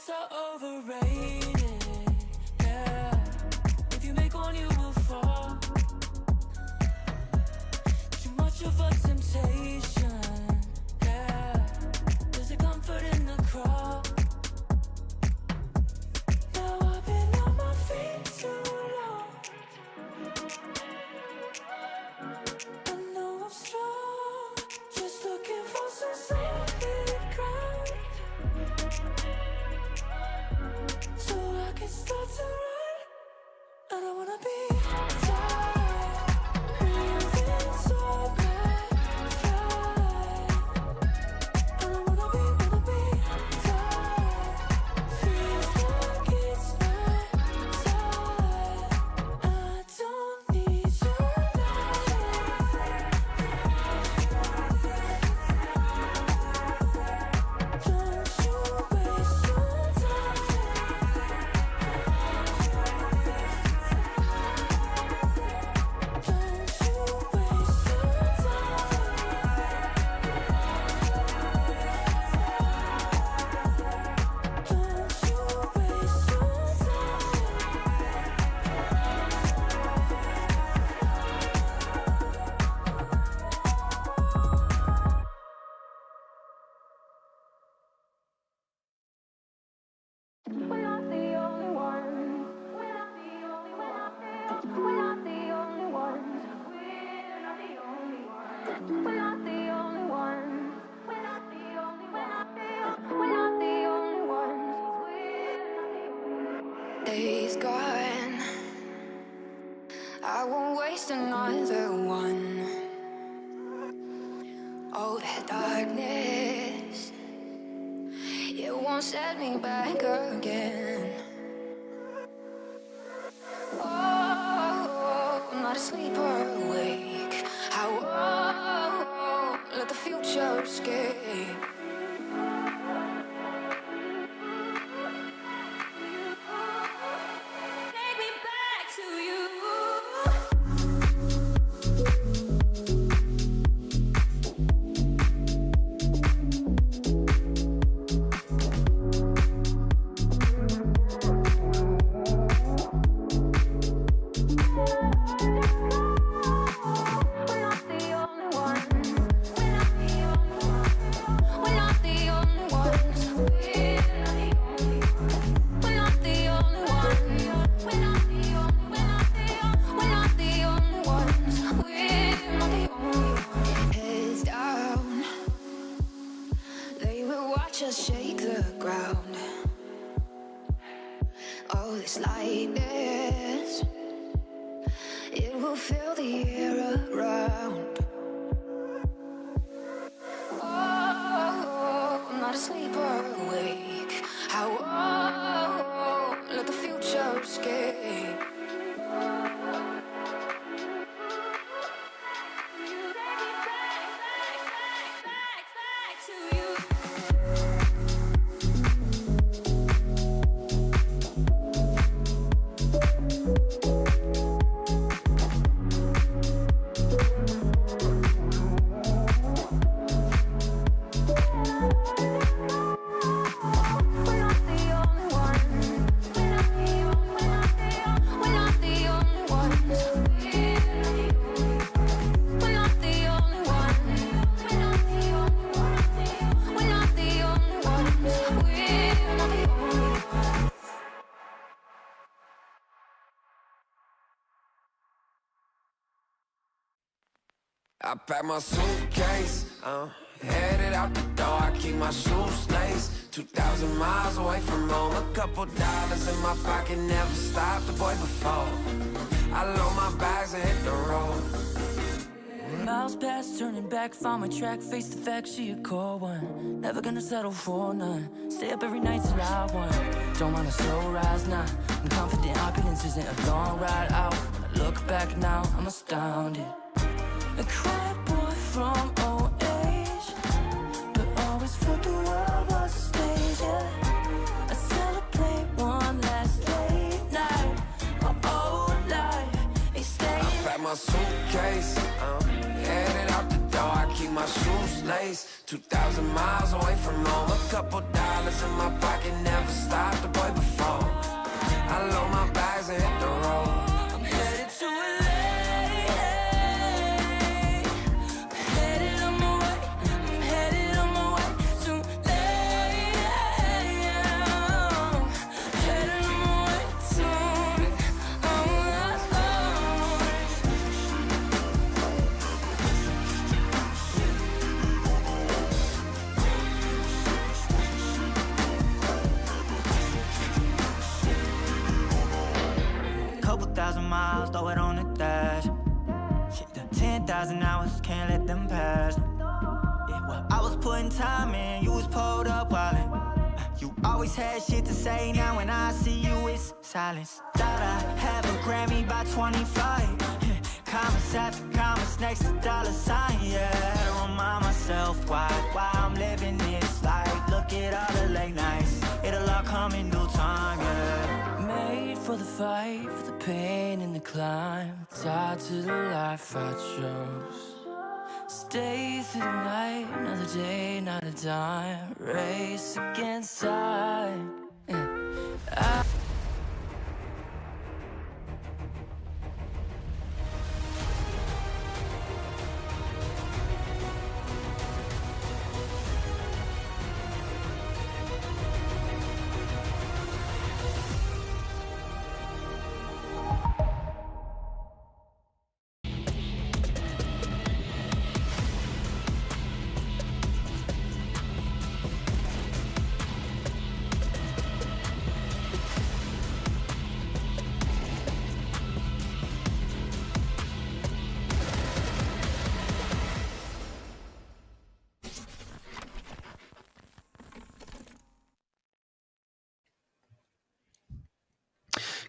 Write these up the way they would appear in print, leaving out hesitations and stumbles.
hearts are overrated, yeah. If you make one, you will fall. Too much of a temptation, yeah. There's a comfort in the crawl. Now I've been on my feet too long. I know I'm strong, just looking for some solid ground, so I can start to run. I don't wanna be tired, moving so bad, right. I don't wanna be tired, feels like it's my time. I don't need you now. Don't you waste your time. We're not the only ones. We're not the only. We're not the only ones. We're not the only ones. We're not the only ones. We're not the only. We're not the only ones. Days gone, I won't waste another one. Oh, that darkness, it won't set me back again. Oh, I'm not asleep or awake. I won't let the future escape. Take me back to you. Just shake the ground. Oh, this lightness, it will fill the air around. Oh, I'm not asleep or awake. I won't let the future escape. I pack my suitcase, headed out the door, I keep my shoes laced. 2,000 miles away from home, a couple dollars in my pocket, never stopped the boy before. I load my bags and hit the road. Miles past, turning back, found my track, face the fact, she a cold one. Never gonna settle for none, stay up every night till I won. Don't want a slow rise now, I'm confident opulence isn't a long ride out. When I look back now, I'm astounded. A quiet boy from old age, but always felt the world was a stage, yeah. I celebrate one last late night, my whole life, they stay. I pack my suitcase, headed out the door, I keep my shoes laced. 2,000 miles away from home. A couple dollars in my pocket, never stopped the boy before. I load my bags and hit the road. I'm headed to LA. I'm headed on my way. I'm headed on my way to LA. Headed on my way soon. Couple thousand miles, throw it on the dash. Shit, the 10,000 hours, can't let them pass. Yeah, well, I was putting time in, you was pulled up wildin'. You always had shit to say, now when I see you, it's silence. Thought I'd have a Grammy by 25. Commas after commas next to dollar sign, yeah. Had to remind myself why I'm living this life. Look at all the late nights, it'll all come in due time, yeah. Made for the fight, for the pain and the climb. Tied to the life I chose. Stay through the night, another day, not a dime. Race against time.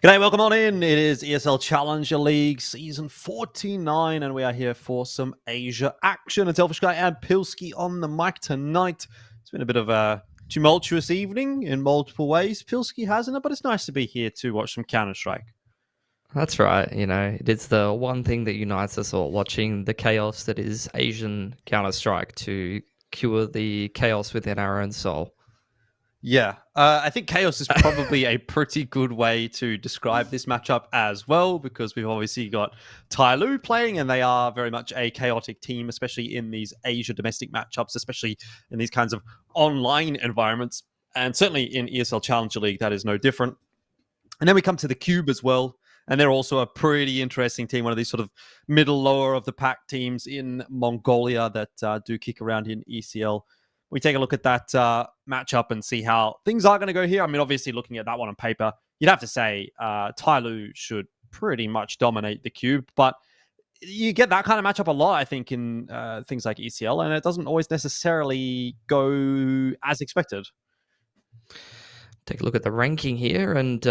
G'day, welcome on in. It is ESL Challenger League Season 49, and we are here for some Asia action. It's Elfish Guy and Pilski on the mic tonight. It's been a bit of a tumultuous evening in multiple ways. Pilski hasn't it, but it's nice to be here to watch some Counter-Strike. That's right. You know, it is the one thing that unites us all, watching the chaos that is Asian Counter-Strike to cure the chaos within our own soul. Yeah, I think chaos is probably a pretty good way to describe this matchup as well, because we've obviously got TYLOO playing, and they are very much a chaotic team, especially in these Asia domestic matchups, especially in these kinds of online environments. And certainly in ESL Challenger League, that is no different. And then we come to the QUBE as well, and they're also a pretty interesting team, one of these sort of middle, lower of the pack teams in Mongolia that do kick around in ECL. We take a look at that matchup and see how things are going to go here. I mean, obviously, looking at that one on paper, you'd have to say TYLOO should pretty much dominate the QUBE, but you get that kind of matchup a lot, I think, in things like ECL, and it doesn't always necessarily go as expected. Take a look at the ranking here, and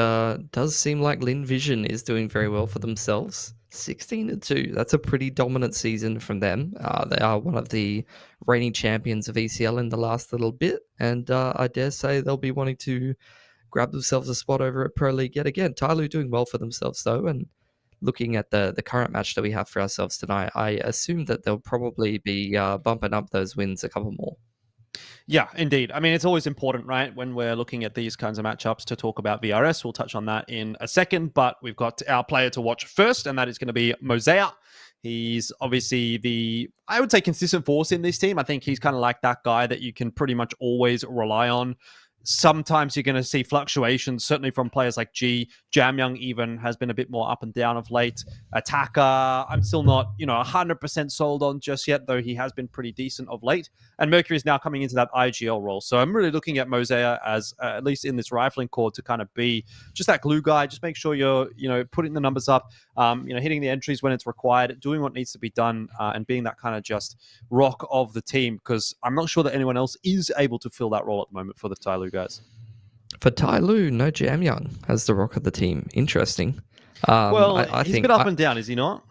does seem like Lin Vision is doing very well for themselves. 16-2. That's a pretty dominant season from them. They are one of the reigning champions of ECL in the last little bit, and I dare say they'll be wanting to grab themselves a spot over at Pro League yet again. TYLOO doing well for themselves, though, and looking at the current match that we have for ourselves tonight, I assume that they'll probably be bumping up those wins a couple more. Yeah, indeed. I mean, it's always important, right, when we're looking at these kinds of matchups to talk about VRS. We'll touch on that in a second, but we've got our player to watch first, and that is going to be Mosea. He's obviously the, I would say, consistent force in this team. I think he's kind of like that guy that you can pretty much always rely on. Sometimes you're going to see fluctuations, certainly from players like G. Jamyoung even has been a bit more up and down of late. Attacker, I'm still not, 100% sold on just yet, though he has been pretty decent of late. And Mercury is now coming into that IGL role. So I'm really looking at Mosea as, at least in this rifling core, to kind of be just that glue guy. Just make sure you're, putting the numbers up, hitting the entries when it's required, doing what needs to be done, and being that kind of just rock of the team, because I'm not sure that anyone else is able to fill that role at the moment for the TYLOO guys. For TYLOO, no Jamyoung as the rock of the team. Interesting. I he's been up and down, is he not?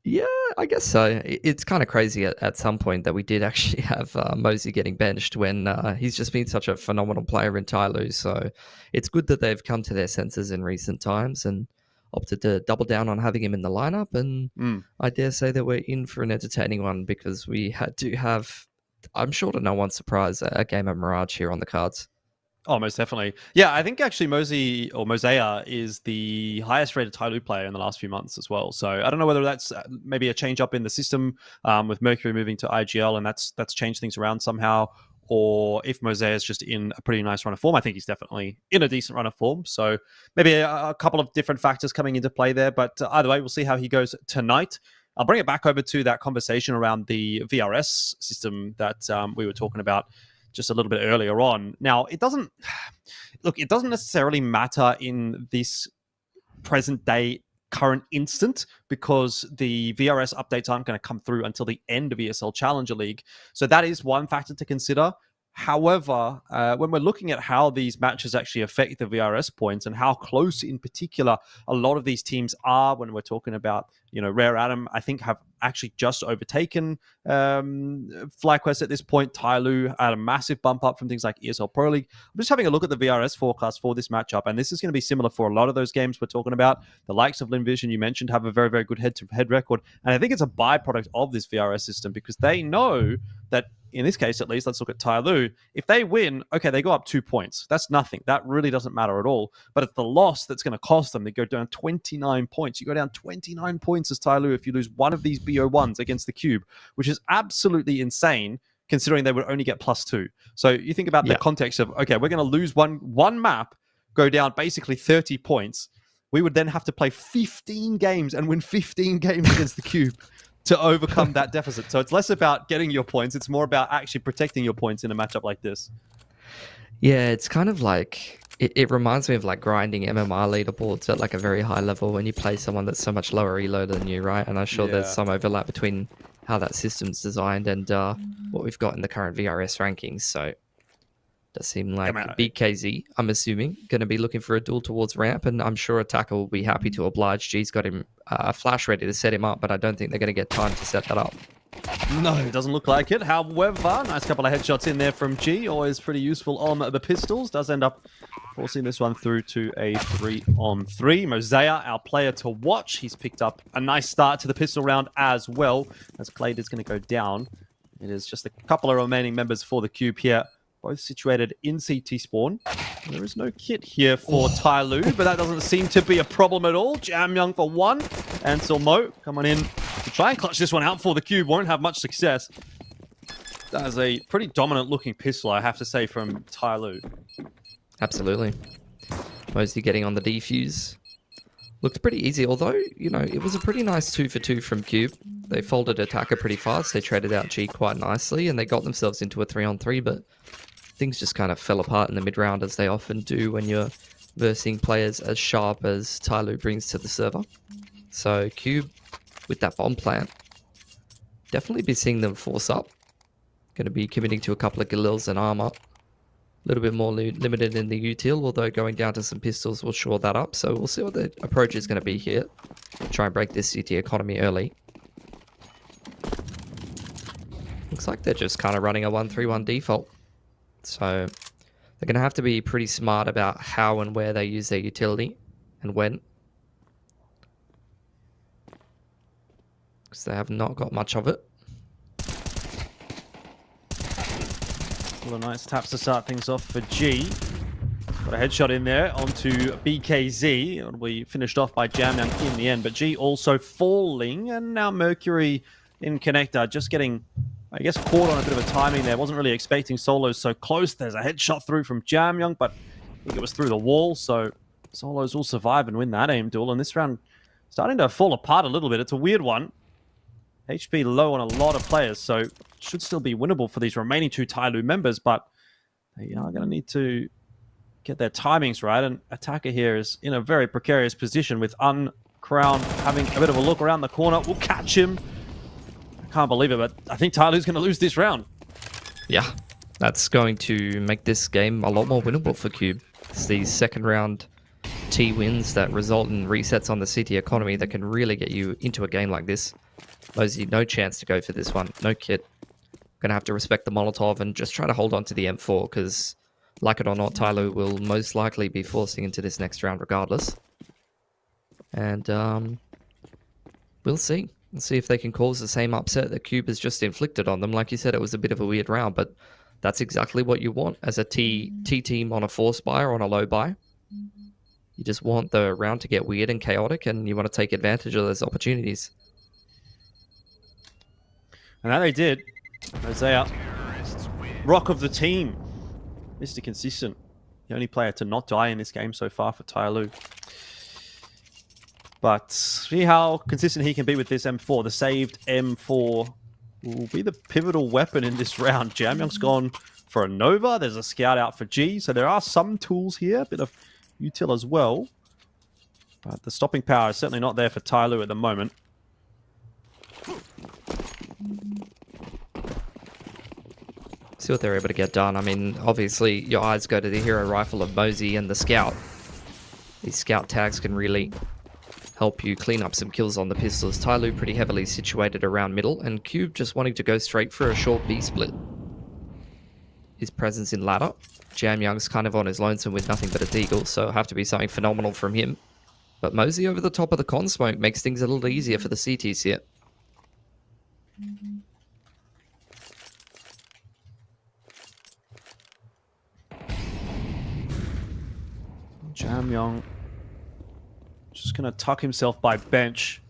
Yeah, I guess so. It's kind of crazy at some point that we did actually have Mosey getting benched when he's just been such a phenomenal player in TYLOO. So it's good that they've come to their senses in recent times and opted to double down on having him in the lineup. And I dare say that we're in for an entertaining one, because we had to have I'm sure to no one's surprise a game of Mirage here on the cards. Oh, most definitely. Yeah, I think actually Mosea is the highest rated TYLOO player in the last few months as well. So I don't know whether that's maybe a change up in the system with Mercury moving to IGL, and that's changed things around somehow, or if Mosea is just in a pretty nice run of form. I think he's definitely in a decent run of form. So maybe a couple of different factors coming into play there. But either way, we'll see how he goes tonight. I'll bring it back over to that conversation around the VRS system that we were talking about just a little bit earlier on. Now, it doesn't necessarily matter in this present day current instant because the VRS updates aren't going to come through until the end of ESL Challenger League. So that is one factor to consider. However, when we're looking at how these matches actually affect the VRS points and how close in particular a lot of these teams are when we're talking about, Rare Atom, I think have actually just overtaken FlyQuest at this point. TYLOO had a massive bump up from things like ESL Pro League. I'm just having a look at the VRS forecast for this matchup, and this is going to be similar for a lot of those games we're talking about. The likes of LinVision, you mentioned, have a very, very good head-to-head record, and I think it's a byproduct of this VRS system because they know that, in this case at least, let's look at TYLOO. If they win, okay, they go up 2 points. That's nothing. That really doesn't matter at all. But it's the loss that's going to cost them. They go down 29 points. You go down 29 points as TYLOO if you lose one of these BO1s against the QUBE, which is absolutely insane considering they would only get +2. So you think about the context of, okay, we're going to lose one map, go down basically 30 points. We would then have to play 15 games and win 15 games against the QUBE to overcome that deficit. So it's less about getting your points. It's more about actually protecting your points in a matchup like this. Yeah, it's kind of like, it reminds me of like grinding MMR leaderboards at like a very high level when you play someone that's so much lower elo than you, right? And I'm sure there's some overlap between how that system's designed and what we've got in the current VRS rankings. So it does seem like BKZ, I'm assuming, going to be looking for a duel towards ramp, and I'm sure Attacker will be happy to oblige. G's got him a flash ready to set him up, but I don't think they're going to get time to set that up. No, it doesn't look like it. However, nice couple of headshots in there from G. Always pretty useful on the pistols. Does end up forcing this one through to a 3-on-3. Mosea, our player to watch. He's picked up a nice start to the pistol round as well, as Clade is going to go down. It is just a couple of remaining members for the QUBE here, both situated in CT spawn. There is no kit here for TYLOO, but that doesn't seem to be a problem at all. Jam Young for one, and Silmo coming in to try and clutch this one out for the QUBE. Won't have much success. That is a pretty dominant looking pistol, I have to say, from TYLOO. Absolutely. Mosey getting on the defuse. Looked pretty easy, although, it was a pretty nice 2 for 2 from QUBE. They folded Attacker pretty fast. They traded out G quite nicely, and they got themselves into a 3-on-3, but things just kind of fell apart in the mid-round, as they often do when you're versing players as sharp as TYLOO brings to the server. So QUBE, with that bomb plant, definitely be seeing them force up. Going to be committing to a couple of Galils and armor. A little bit more limited in the util, although going down to some pistols will shore that up. So we'll see what the approach is going to be here. Try and break this CT economy early. Looks like they're just kind of running a 1-3-1 default. So they're going to have to be pretty smart about how and where they use their utility and when. Because they have not got much of it. Couple of nice taps to start things off for G. Got a headshot in there onto BKZ. It'll be finished off by Jam Young in the end. But G also falling, and now Mercury in connector, just getting, I guess, caught on a bit of a timing there. Wasn't really expecting Solos so close. There's a headshot through from Jam Young, but I think it was through the wall. So Solos will survive and win that aim duel. And this round starting to fall apart a little bit. It's a weird one. HP low on a lot of players, so should still be winnable for these remaining 2 TYLOO members, but they are going to need to get their timings right, and Attacker here is in a very precarious position with Uncrown having a bit of a look around the corner. We'll catch him. I can't believe it, but I think TYLOO's going to lose this round. Yeah, that's going to make this game a lot more winnable for QUBE. It's these second round T wins that result in resets on the CT economy that can really get you into a game like this. Mosey, no chance to go for this one. No kit. Gonna have to respect the Molotov and just try to hold on to the M4, because, like it or not, TYLOO will most likely be forcing into this next round regardless. And we'll see. Let's see if they can cause the same upset that QUBE has just inflicted on them. Like you said, it was a bit of a weird round, but that's exactly what you want as a T team on a force buy or on a low buy. You just want the round to get weird and chaotic, and you want to take advantage of those opportunities. And that they did. Mosaic, rock of the team. Mr. Consistent. The only player to not die in this game so far for TYLOO. But see how consistent he can be with this M4. The saved M4 will be the pivotal weapon in this round. Jamyoung's gone for a Nova. There's a scout out for G. So there are some tools here. A bit of util as well. But the stopping power is certainly not there for TYLOO at the moment. See what they're able to get done. I mean, obviously, your eyes go to the hero rifle of Mosey and the scout. These scout tags can really help you clean up some kills on the pistols. TYLOO pretty heavily situated around middle, and QUBE just wanting to go straight for a short B split. His presence in ladder. Jamyoung's kind of on his lonesome with nothing but a deagle, so it'll have to be something phenomenal from him. But Mosey over the top of the con smoke makes things a little easier for the CTs here. Jamyoung just going to tuck himself by bench.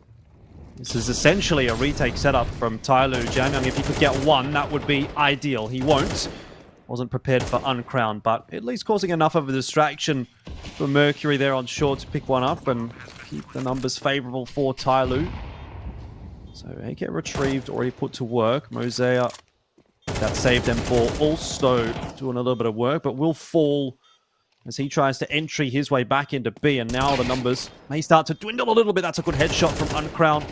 This is essentially a retake setup from TYLOO. Jamyoung, if he could get one, that would be ideal. He won't. Wasn't prepared for Uncrowned, but at least causing enough of a distraction for Mercury there on short to pick one up and keep the numbers favorable for TYLOO. So AK retrieved, already put to work. Mosaic, that saved M4, also doing a little bit of work, but will fall as he tries to entry his way back into B, and now the numbers may start to dwindle a little bit. That's a good headshot from Uncrowned.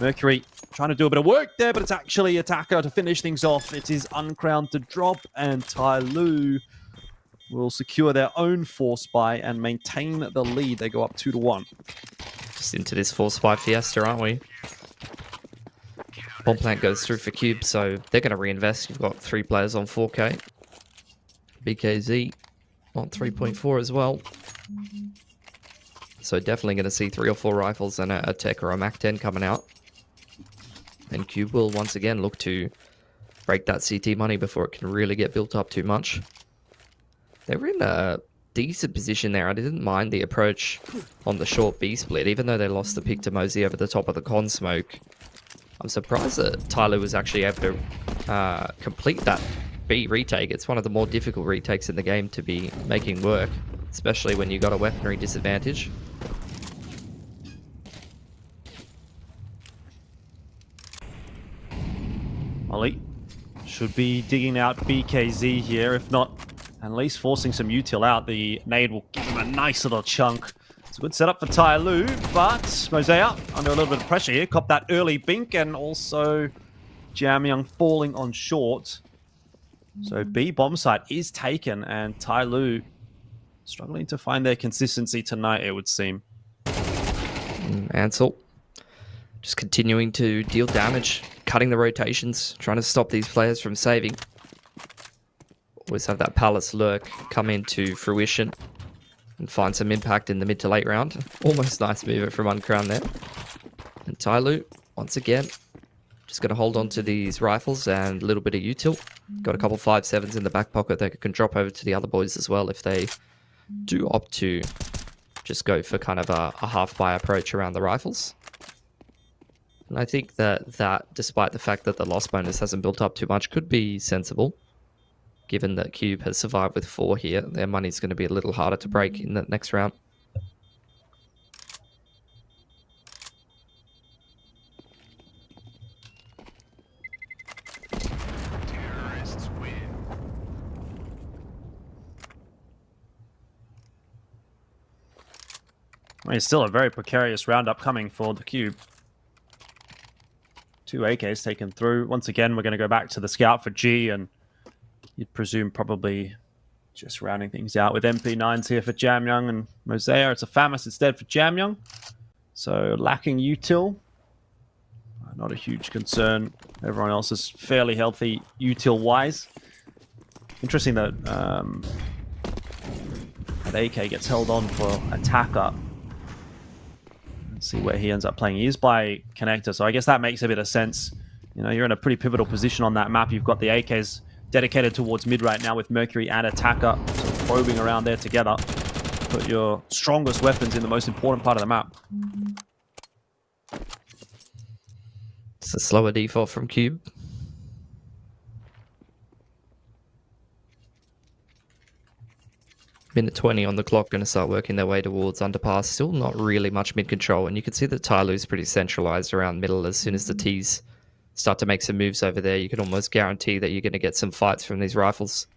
Mercury trying to do a bit of work there, but it's actually Attacker to finish things off. It is Uncrowned to drop, and TYLOO will secure their own force buy and maintain the lead. They go up 2-1. Just into this force buy fiesta, aren't we? Bomb plant goes through for QUBE, so they're going to reinvest. You've got 3 players on 4K. BKZ on 3.4 as well. So definitely going to see 3 or 4 rifles and a tech or a Mac-10 coming out. And QUBE will once again look to break that CT money before it can really get built up too much. They were in a decent position there. I didn't mind the approach on the short B split, even though they lost the pick to Mosey over the top of the con smoke. I'm surprised that TYLOO was actually able to complete that B retake. It's one of the more difficult retakes in the game to be making work, especially when you got a weaponry disadvantage. Ollie should be digging out BKZ here, if not at least forcing some util out. The nade will give him a nice little chunk. It's a good setup for TYLOO, but Mosaic under a little bit of pressure here. Cop that early bink, and also Jamyoung falling on short. So B bomb site is taken, and TYLOO struggling to find their consistency tonight, it would seem. Ansel just continuing to deal damage, cutting the rotations, trying to stop these players from saving. Always have that Palace lurk come into fruition and find some impact in the mid to late round. Almost nice movement from Uncrowned there. And TYLOO, once again, just going to hold on to these rifles and a little bit of util. Got a couple 5.7s in the back pocket that can drop over to the other boys as well if they do opt to just go for kind of a half-buy approach around the rifles. And I think that despite the fact that the loss bonus hasn't built up too much, could be sensible. Given that QUBE has survived with 4 here, their money's going to be a little harder to break in the next round. It's still a very precarious round upcoming for the QUBE. 2 AKs taken through. Once again, we're going to go back to the scout for G, and you'd presume probably just rounding things out with MP9s here for Jamyoung and Mosaic. It's a FAMAS instead for Jamyoung. So lacking util. Not a huge concern. Everyone else is fairly healthy util-wise. Interesting that that AK gets held on for Attacker. Let's see where he ends up playing. He is by connector, so I guess that makes a bit of sense. You know, you're in a pretty pivotal position on that map. You've got the AKs dedicated towards mid right now with Mercury and Attacker sort of probing around there together. Put your strongest weapons in the most important part of the map. It's a slower default from QUBE. Minute 20 on the clock, going to start working their way towards underpass. Still not really much mid control, and you can see that TYLOO is pretty centralized around middle. As soon as the T's start to make some moves over there, you can almost guarantee that you're going to get some fights from these rifles.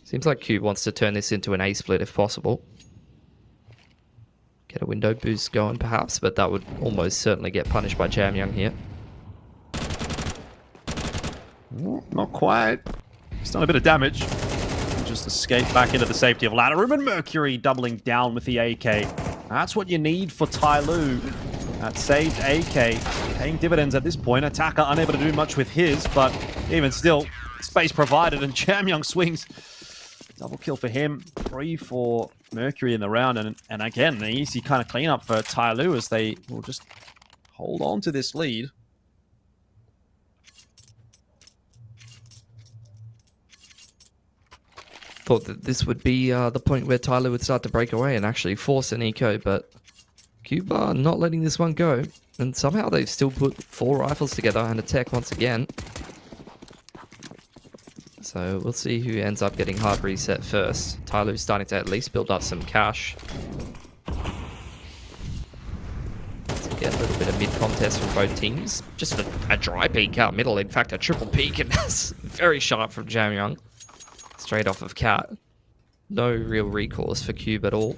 Seems like QUBE wants to turn this into an A split if possible. Get a window boost going perhaps, but that would almost certainly get punished by Jamyoung here. Not quite. He's done a bit of damage. Just escape back into the safety of ladder room, and Mercury doubling down with the AK. That's what you need for TYLOO. That saved AK paying dividends at this point. Attacker unable to do much with his, but even still, space provided, and Jamyoung swings. Double kill for him. 3 for Mercury in the round, and again, an easy kind of cleanup for TYLOO as they will just hold on to this lead. Thought that this would be the point where TYLOO would start to break away and actually force an eco, but QUBE are not letting this one go. And somehow they've still put 4 rifles together and a tech once again. So we'll see who ends up getting hard reset first. TYLOO's starting to at least build up some cash. To get a little bit of mid-contest from both teams. Just a dry peek out middle, in fact a triple peek, and that's very sharp from Jamyoung. Straight off of Cat. No real recourse for QUBE at all.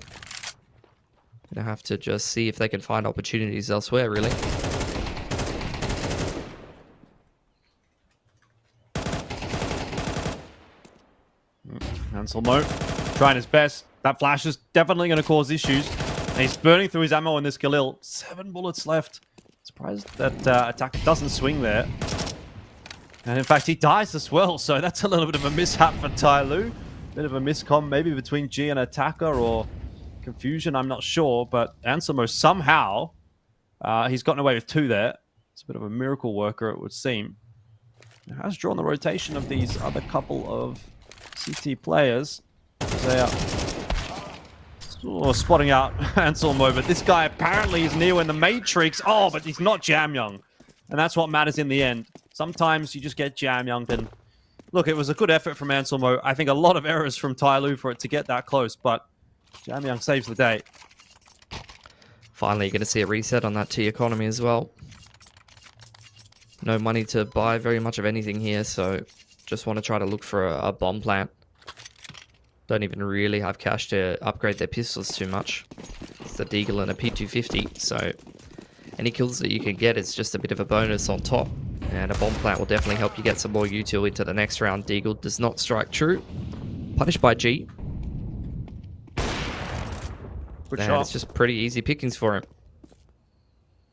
Gonna have to just see if they can find opportunities elsewhere, really. Anselmo trying his best. That flash is definitely going to cause issues. And he's burning through his ammo in this Galil. 7 bullets left. Surprised that Attacker doesn't swing there. And in fact, he dies as well, so that's a little bit of a mishap for TYLOO. Bit of a miscom maybe between G and Attacker, or confusion, I'm not sure. But Anselmo somehow, he's gotten away with 2 there. It's a bit of a miracle worker, it would seem. He has drawn the rotation of these other couple of CT players. They are spotting out Anselmo, but this guy apparently is Neo in the Matrix. Oh, but he's not Jamyoung. And that's what matters in the end. Sometimes you just get Jamyoung, and look, it was a good effort from Anselmo. I think a lot of errors from TYLOO for it to get that close, but Jamyoung saves the day. Finally, you're going to see a reset on that T economy as well. No money to buy very much of anything here, so just want to try to look for a bomb plant. Don't even really have cash to upgrade their pistols too much. It's the Deagle and a P250, so any kills that you can get is just a bit of a bonus on top. And a bomb plant will definitely help you get some more util into the next round. Deagle does not strike true. Punished by G. Good and shot. It's just pretty easy pickings for him.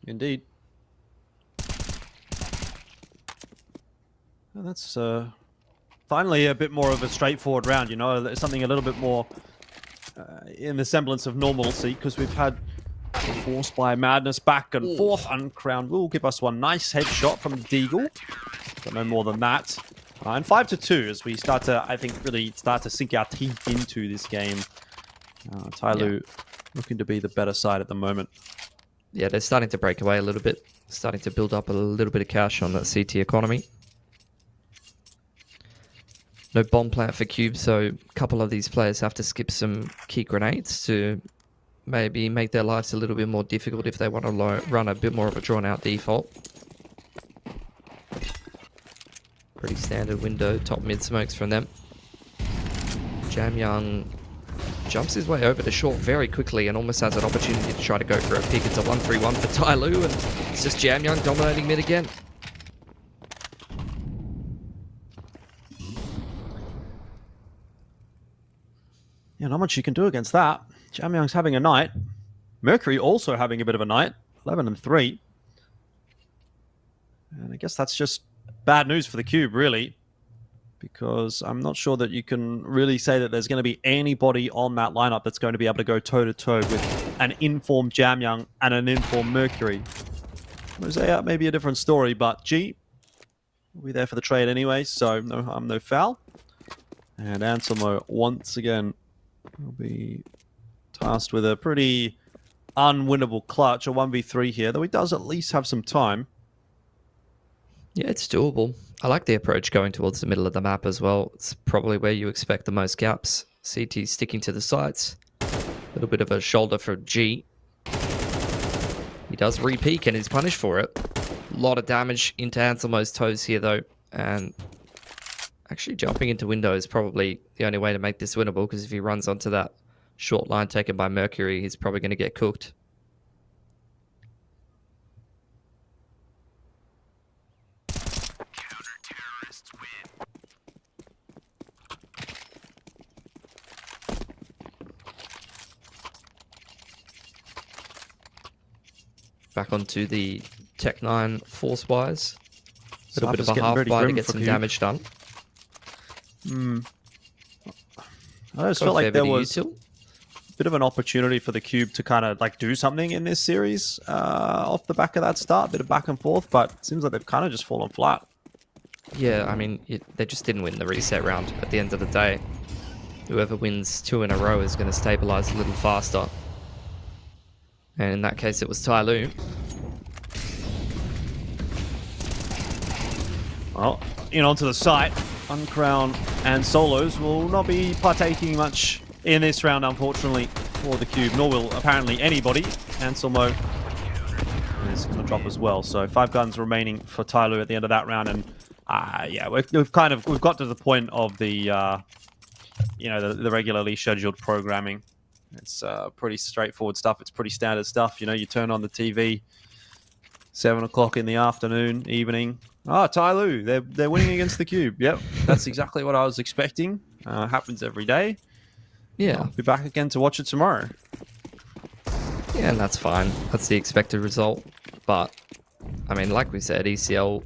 Indeed. Well, that's finally a bit more of a straightforward round, you know, something a little bit more in the semblance of normalcy, because we've had forced by madness back and forth. Uncrowned will give us one nice headshot from Deagle, but no more than that. And 5-2 as we start to, I think, really start to sink our teeth into this game. TYLOO looking to be the better side at the moment. Yeah, they're starting to break away a little bit. Starting to build up a little bit of cash on that CT economy. No bomb plant for QUBE, so a couple of these players have to skip some key grenades to maybe make their lives a little bit more difficult if they want to run a bit more of a drawn-out default. Pretty standard window, top mid smokes from them. Jamyoung jumps his way over to short very quickly and almost has an opportunity to try to go for a pick. It's a 1-3-1 for TYLOO, and it's just Jamyoung dominating mid again. Yeah, not much you can do against that. Jamyoung's having a night. Mercury also having a bit of a night. 11-3. And I guess that's just bad news for the QUBE, really. because I'm not sure that you can really say that there's going to be anybody on that lineup that's going to be able to go toe-to-toe with an informed Jamyoung and an informed Mercury. Mosaic may be a different story, but G will be there for the trade anyway, so no harm, no foul. And Anselmo, once again, will be tasked with a pretty unwinnable clutch, a 1v3 here, though he does at least have some time. Yeah, it's doable. I like the approach going towards the middle of the map as well. It's probably where you expect the most gaps. CT sticking to the sides. A little bit of a shoulder for G. He does re-peek and is punished for it. A lot of damage into Anselmo's toes here though. And actually jumping into window is probably the only way to make this winnable, because if he runs onto that short line taken by Mercury, he's probably going to get cooked. Back onto the Tech 9 force-wise. A little bit of a half-buy to get some damage done. I just felt like there was a bit of an opportunity for the Cube to kind of like do something in this series off the back of that start. A bit of back and forth, but it seems like they've kind of just fallen flat. Yeah, I mean, they just didn't win the reset round at the end of the day. Whoever wins 2 in a row is going to stabilize a little faster. And in that case, it was TYLOO. Well, in onto the site. Uncrown and Solos will not be partaking much in this round, unfortunately, for the Cube, nor will apparently anybody. Anselmo is going to drop as well. So 5 guns remaining for TYLOO at the end of that round. And yeah, we've got to the point of the the regularly scheduled programming. It's pretty straightforward stuff. It's pretty standard stuff. You know, you turn on the TV, 7 o'clock in the afternoon, evening. Oh, TYLOO, they're winning against the Cube. Yep, that's exactly what I was expecting. Happens every day. Yeah. I'll be back again to watch it tomorrow. Yeah, and that's fine. That's the expected result. But, I mean, like we said, ECL,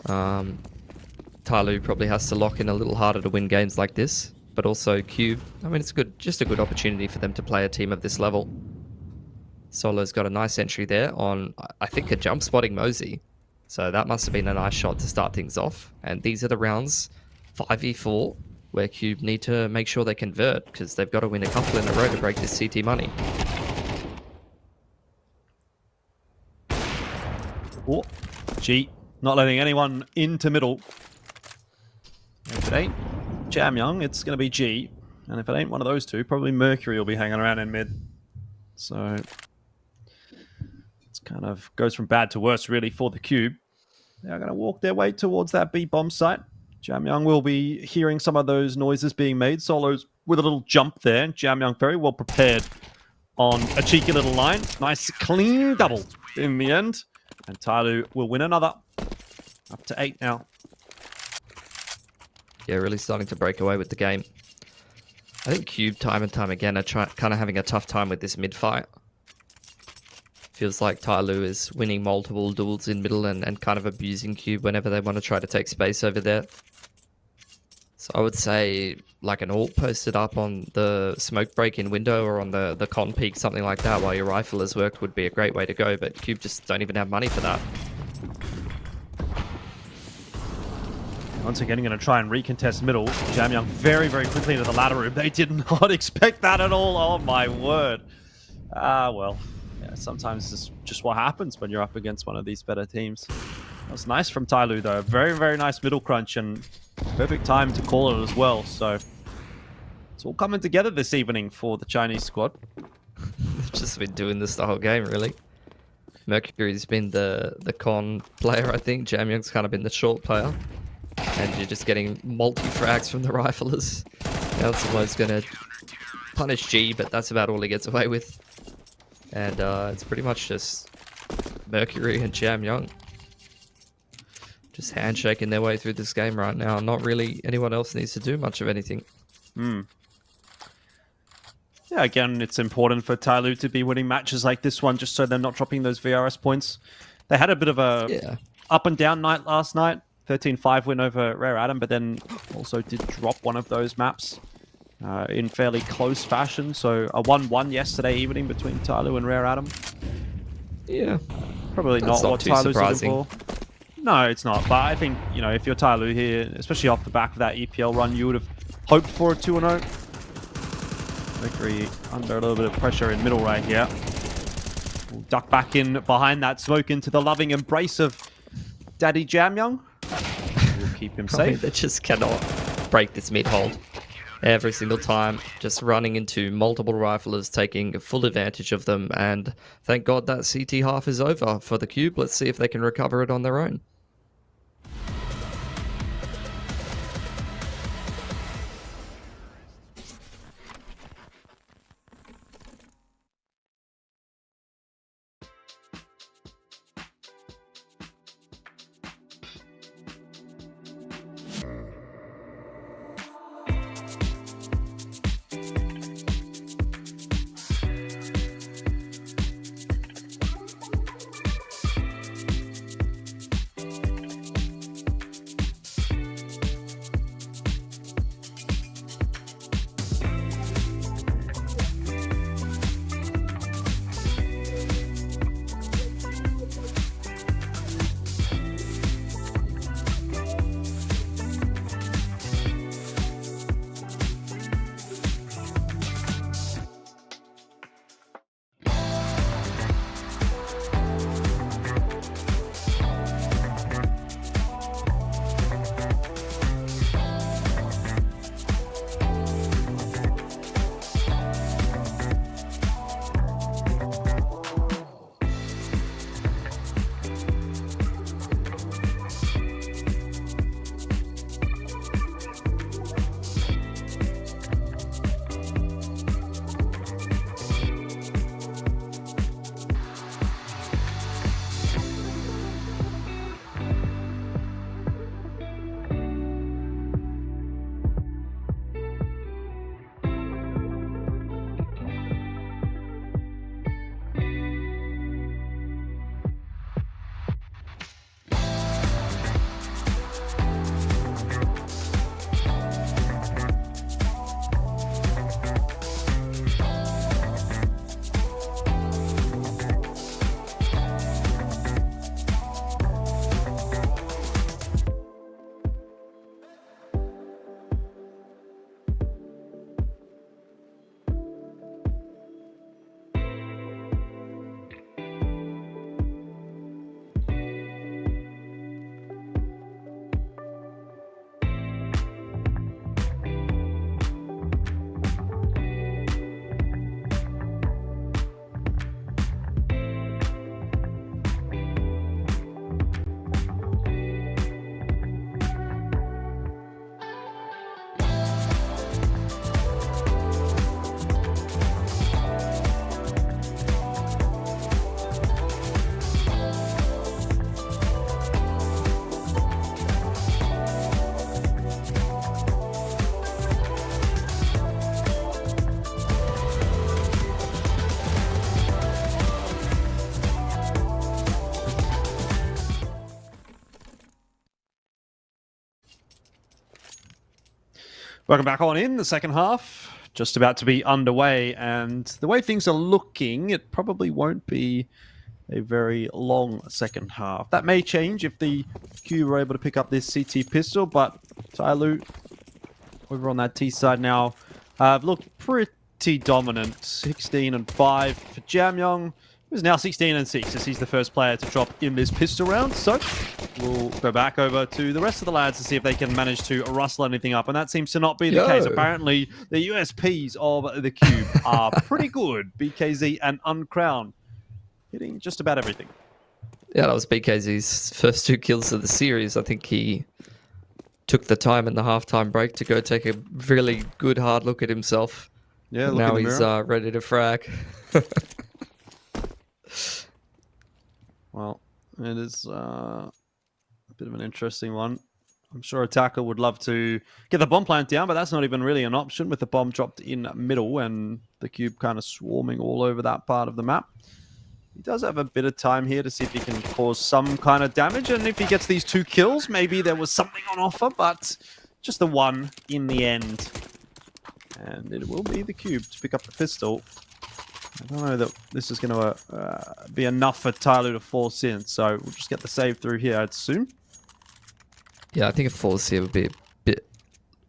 TYLOO probably has to lock in a little harder to win games like this. But also QUBE, I mean, it's just a good opportunity for them to play a team of this level. Solo's got a nice entry there on, I think, a jump spotting Mosey. So that must have been a nice shot to start things off. And these are the rounds 5v4 where QUBE need to make sure they convert, because they've got to win a couple in a row to break this CT money. Oh, G, not letting anyone into middle. If it ain't Jamyoung, it's going to be G. And if it ain't one of those two, probably Mercury will be hanging around in mid. So it's kind of goes from bad to worse, really, for the Cube. They're going to walk their way towards that B bomb site. Jamyoung will be hearing some of those noises being made. Solos with a little jump there. Jamyoung very well prepared on a cheeky little line. Nice clean double in the end. And TYLOO will win another. Up to 8 now. Yeah, really starting to break away with the game. I think QUBE time and time again are kind of having a tough time with this mid fight. Feels like TYLOO is winning multiple duels in middle and kind of abusing QUBE whenever they want to try to take space over there. So I would say like an ult posted up on the smoke break in window or on the con peak, something like that, while your rifle has worked would be a great way to go, but QUBE just don't even have money for that. Once again, going to try and recontest middle. Jamyoung very, very quickly into the ladder room. They did not expect that at all. Oh, my word. Well, yeah, sometimes it's just what happens when you're up against one of these better teams. That was nice from TYLOO, though. Very, very nice middle crunch and perfect time to call it as well. So it's all coming together this evening for the Chinese squad. They've just been doing this the whole game, really. Mercury's been the con player, I think. Jamyoung's kind of been the short player. And you're just getting multi-frags from the riflers. Anselmo's going to punish G, but that's about all he gets away with. And it's pretty much just Mercury and Jamyoung just handshaking their way through this game right now. Not really anyone else needs to do much of anything. Yeah, again, it's important for TYLOO to be winning matches like this one, just so they're not dropping those VRS points. They had a bit of a up and down night last night. 13-5 win over Rare Adam, but then also did drop one of those maps in fairly close fashion. So a 1-1 yesterday evening between TYLOO and Rare Adam. Yeah. Probably That's not not what too TYLOO's surprising. looking for. No, it's not. But I think, you know, if you're TYLOO here, especially off the back of that EPL run, you would have hoped for a 2-0 victory under a little bit of pressure in middle right here. We'll duck back in behind that smoke into the loving embrace of Daddy Jamyoung. We'll keep him I mean, safe. they just cannot break this mid hold. Every single time, just running into multiple riflers, taking full advantage of them. And thank God that CT half is over for the QUBE. Let's see if they can recover it on their own. Welcome back on in the second half. Just about to be underway, and the way things are looking, it probably won't be a very long second half. That may change if the QUBE are able to pick up this CT pistol, but TYLOO over on that T side now have looked pretty dominant. 16-5 for Jamyoung, who's now 16-6 as he's the first player to drop in this pistol round. So we'll go back over to the rest of the lads to see if they can manage to rustle anything up, and that seems to not be the case. Apparently, the USPs of the QUBE are pretty good. BKZ and Uncrowned hitting just about everything. Yeah, that was BKZ's first 2 kills of the series. I think he took the time in the halftime break to go take a really good hard look at himself. Yeah, and look now in the he's mirror. ready to frag. Well, it is a bit of an interesting one. I'm sure Attacker would love to get the bomb plant down, but that's not even really an option with the bomb dropped in middle and the QUBE kind of swarming all over that part of the map. He does have a bit of time here to see if he can cause some kind of damage. And if he gets these 2 kills, maybe there was something on offer, but just the one in the end. And it will be the QUBE to pick up the pistol. I don't know that this is going to be enough for TYLOO to force in. So we'll just get the save through here, I'd assume. Yeah, I think a force here would be a bit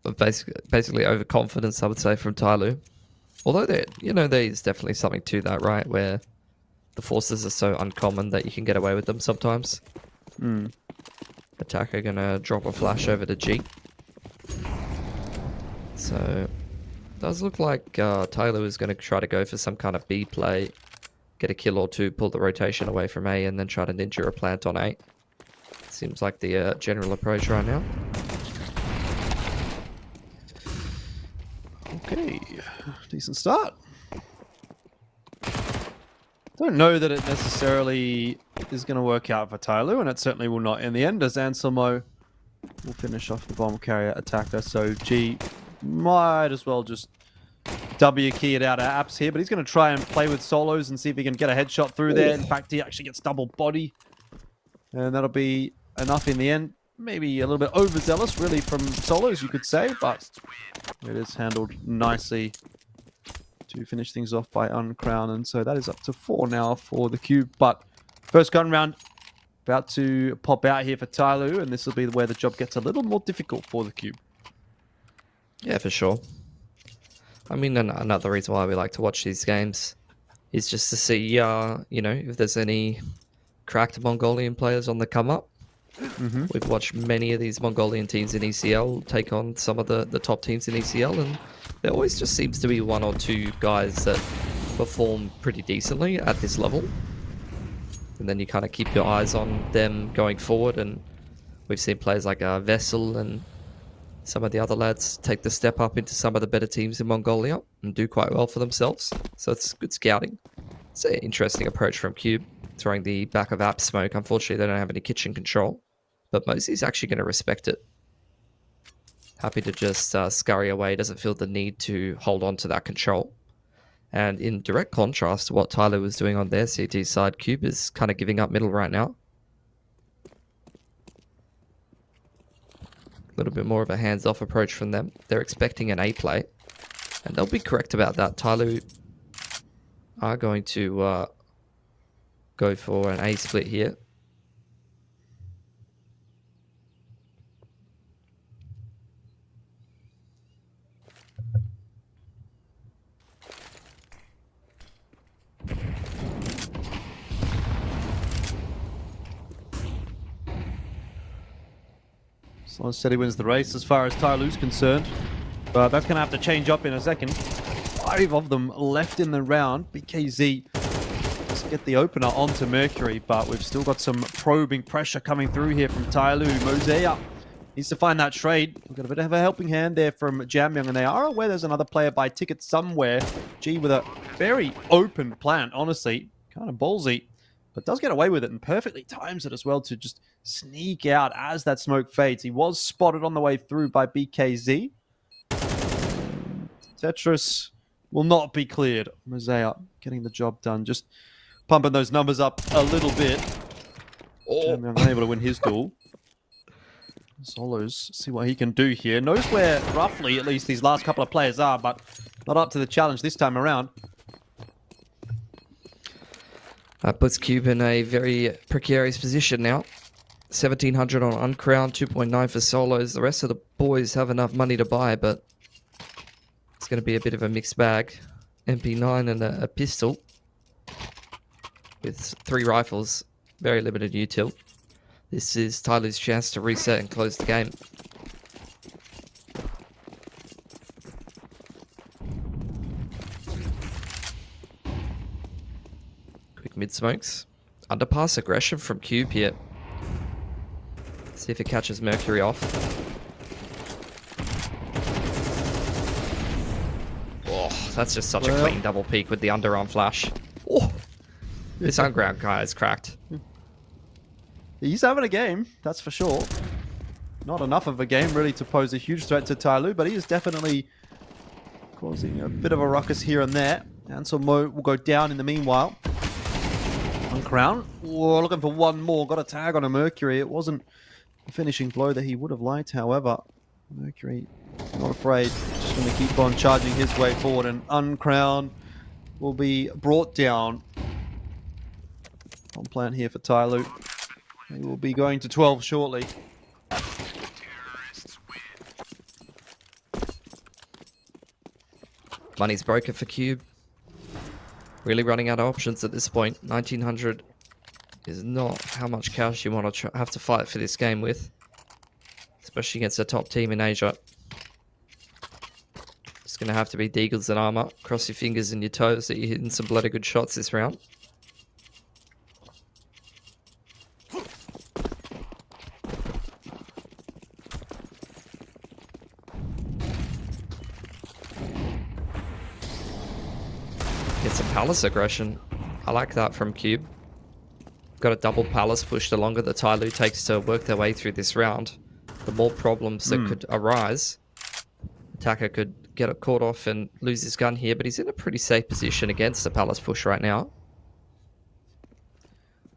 of basically overconfidence, I would say, from TYLOO. Although there's definitely something to that, right? Where the forces are so uncommon that you can get away with them sometimes. Attacker gonna drop a flash over to G. So does look like TYLOO is gonna try to go for some kind of B play, get a kill or 2, pull the rotation away from A, and then try to ninja a plant on A. Seems like the general approach right now. Okay, decent start. Don't know that it necessarily is going to work out for TYLOO, and it certainly will not in the end, as Anselmo will finish off the bomb carrier attacker. So G might as well just W key it out of apps here, but he's going to try and play with solos and see if he can get a headshot through there. In fact, he actually gets double body, and that'll be enough in the end. Maybe a little bit overzealous, really, from solos, you could say, but it is handled nicely to finish things off by Uncrown. And so that is up to 4 now for the QUBE. But first gun round about to pop out here for TYLOO, and this will be where the job gets a little more difficult for the QUBE. Yeah, for sure. I mean, another reason why we like to watch these games is just to see, if there's any cracked Mongolian players on the come up. We've watched many of these Mongolian teams in ECL take on some of the top teams in ECL, and there always just seems to be 1 or 2 guys that perform pretty decently at this level. And then you kind of keep your eyes on them going forward, and we've seen players like Vessel and some of the other lads take the step up into some of the better teams in Mongolia and do quite well for themselves. So it's good scouting. It's an interesting approach from QUBE, throwing the back of app smoke. Unfortunately, they don't have any kitchen control, but Mosey's actually going to respect it. Happy to just scurry away, doesn't feel the need to hold on to that control. And in direct contrast to what TYLOO was doing on their CT side, QUBE is kind of giving up middle right now. A little bit more of a hands-off approach from them. They're expecting an A play, and they'll be correct about that. TYLOO are going to go for an A split here. Sloan said he wins the race as far as TYLOO's concerned, but that's going to have to change up in a second. 5 of them left in the round. BKZ just get the opener onto Mercury, but we've still got some probing pressure coming through here from TYLOO. Mosea needs to find that trade. We've got a bit of a helping hand there from Jamyang, and they are aware there's another player by ticket somewhere. G with a very open plan, honestly. Kind of ballsy, but does get away with it and perfectly times it as well to just sneak out as that smoke fades. He was spotted on the way through by BKZ. Tetris will not be cleared. Mosea getting the job done, just pumping those numbers up a little bit. Jamyang unable to win his duel. Solos, see what he can do here. Knows where roughly at least these last couple of players are, but not up to the challenge this time around. That puts QUBE in a very precarious position now. 1,700 on Uncrowned, 2.9 for solos. The rest of the boys have enough money to buy, but it's going to be a bit of a mixed bag. MP9 and a pistol with 3 rifles. Very limited util. This is TYLOO's chance to reset and close the game. Quick mid smokes. Underpass aggression from QUBE here. See if it catches Mercury off. Oh, that's just such a clean double peek with the underarm flash. Oh, this Unground guy is cracked. He's having a game, that's for sure. Not enough of a game, really, to pose a huge threat to TYLOO, but he is definitely causing a bit of a ruckus here and there. Anselmo will go down in the meanwhile. Uncrown. Whoa, looking for one more. Got a tag on a Mercury. It wasn't the finishing blow that he would have liked. However, Mercury not afraid. Just going to keep on charging his way forward. And Uncrown will be brought down. On plan here for TYLOO. He will be going to 12 shortly. Money's broken for QUBE. Really running out of options at this point. 1900 is not how much cash you want to have to fight for this game with. Especially against a top team in Asia. It's going to have to be deagles and armor. Cross your fingers and your toes that you're hitting some bloody good shots this round. Get some Palace aggression. I like that from QUBE. Got a double Palace push. The longer the TYLOO takes to work their way through this round, the more problems that could arise. Attacker could get it caught off and lose his gun here, but he's in a pretty safe position against the Palace push right now.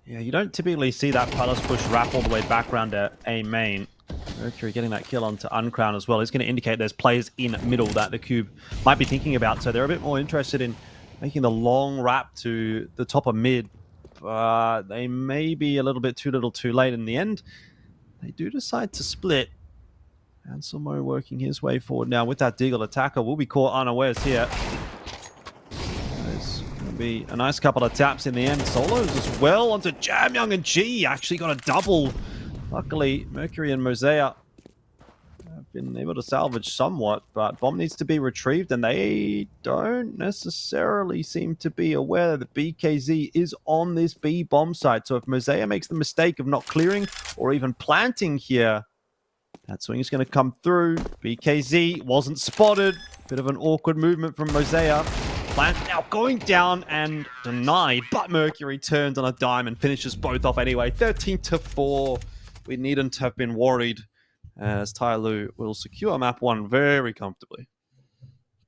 Yeah, you don't typically see that Palace push wrap all the way back round to A main. Mercury getting that kill onto Uncrown as well. It's going to indicate there's players in middle that the QUBE might be thinking about, so they're a bit more interested in making the long wrap to the top of mid. They may be a little bit too little too late in the end. They do decide to split. Anselmo working his way forward now with that Deagle. Attacker will be caught unawares here. There's going to be a nice couple of taps in the end. Solos as well onto Jamyoung, and G actually got a double. Luckily, Mercury and Mosaic have been able to salvage somewhat, but bomb needs to be retrieved, and they don't necessarily seem to be aware that BKZ is on this B bomb site. So if Mosaic makes the mistake of not clearing or even planting here, that swing is going to come through. BKZ wasn't spotted. Bit of an awkward movement from Mosaic. Plant now going down and denied, but Mercury turns on a dime and finishes both off anyway. 13-4. We needn't have been worried, as TYLOO will secure map 1 very comfortably.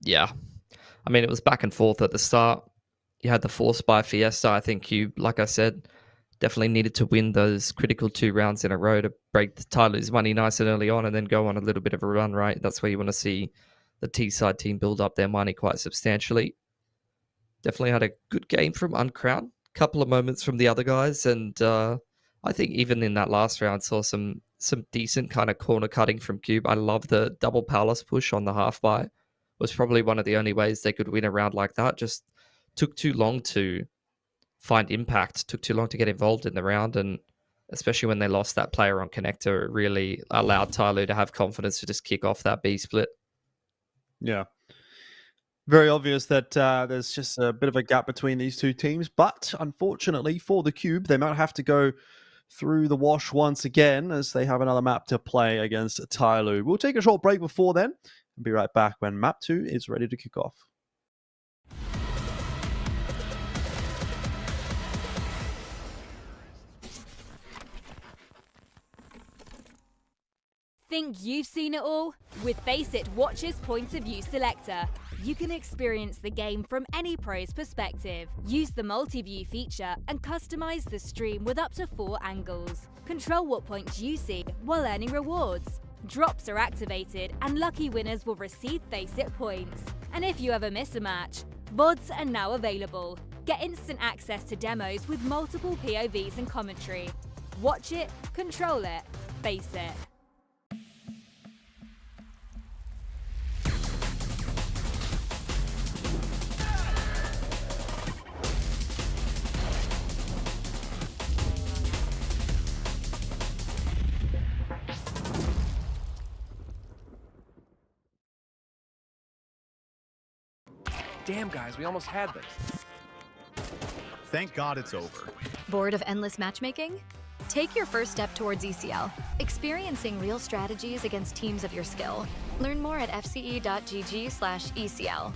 Yeah. I mean, it was back and forth at the start. You had the force by Fiesta. I think QUBE, like I said, definitely needed to win those critical 2 rounds in a row to break the TYLOO's money nice and early on and then go on a little bit of a run, right? That's where you want to see the T-side team build up their money quite substantially. Definitely had a good game from Uncrown. Couple of moments from the other guys, and I think even in that last round saw some decent kind of corner cutting from QUBE. I love the double Palace push on the half buy. Was probably one of the only ways they could win a round like that. Just took too long to find impact, took too long to get involved in the round, and especially when they lost that player on connector, it really allowed TYLOO to have confidence to just kick off that B split. Yeah. Very obvious that there's just a bit of a gap between these two teams, but unfortunately for the QUBE, they might have to go through the wash once again as they have another map to play against TYLOO. We'll take a short break before then and be right back when map 2 is ready to kick off. Think you've seen it all? With FACEIT Watch's Point of View Selector, you can experience the game from any pro's perspective. Use the multi-view feature and customize the stream with up to 4 angles. Control what points you see while earning rewards. Drops are activated and lucky winners will receive FACEIT points. And if you ever miss a match, VODs are now available. Get instant access to demos with multiple POVs and commentary. Watch it, control it, FACEIT. Damn, guys, we almost had this. Thank God it's over. Bored of endless matchmaking? Take your first step towards ECL, experiencing real strategies against teams of your skill. Learn more at fce.gg/ECL.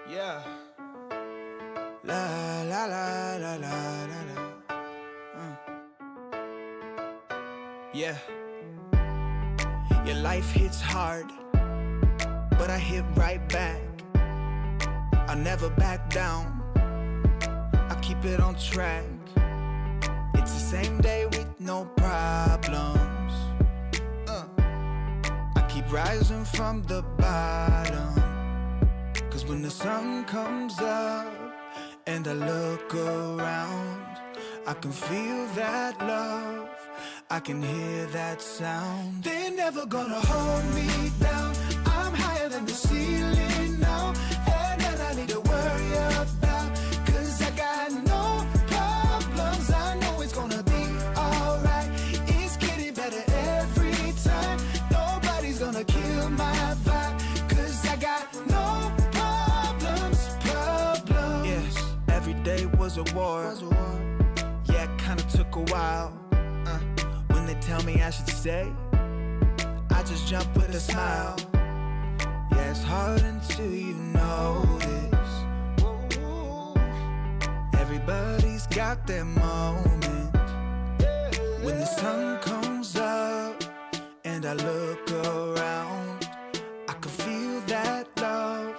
Yeah. La la la la la la la. Yeah. Your life hits hard, but I hit right back. I never back down. I keep it on track. It's the same day with no problems. I keep rising from the bottom. Cause when the sun comes up and I look around, I can feel that love, I can hear that sound. They're never gonna hold me down. I'm higher than the ceiling now, and then I need to worry about, cause I got no problems. I know it's gonna be alright. It's getting better every time. Nobody's gonna kill my vibe, cause I got no problems. Yes, every day was a war. Yeah, it kinda took a while. When they tell me I should stay, I just jump with a smile. Yeah, it's hard until you know this. Everybody's got their moment. When the sun comes up and I look around, I can feel that love,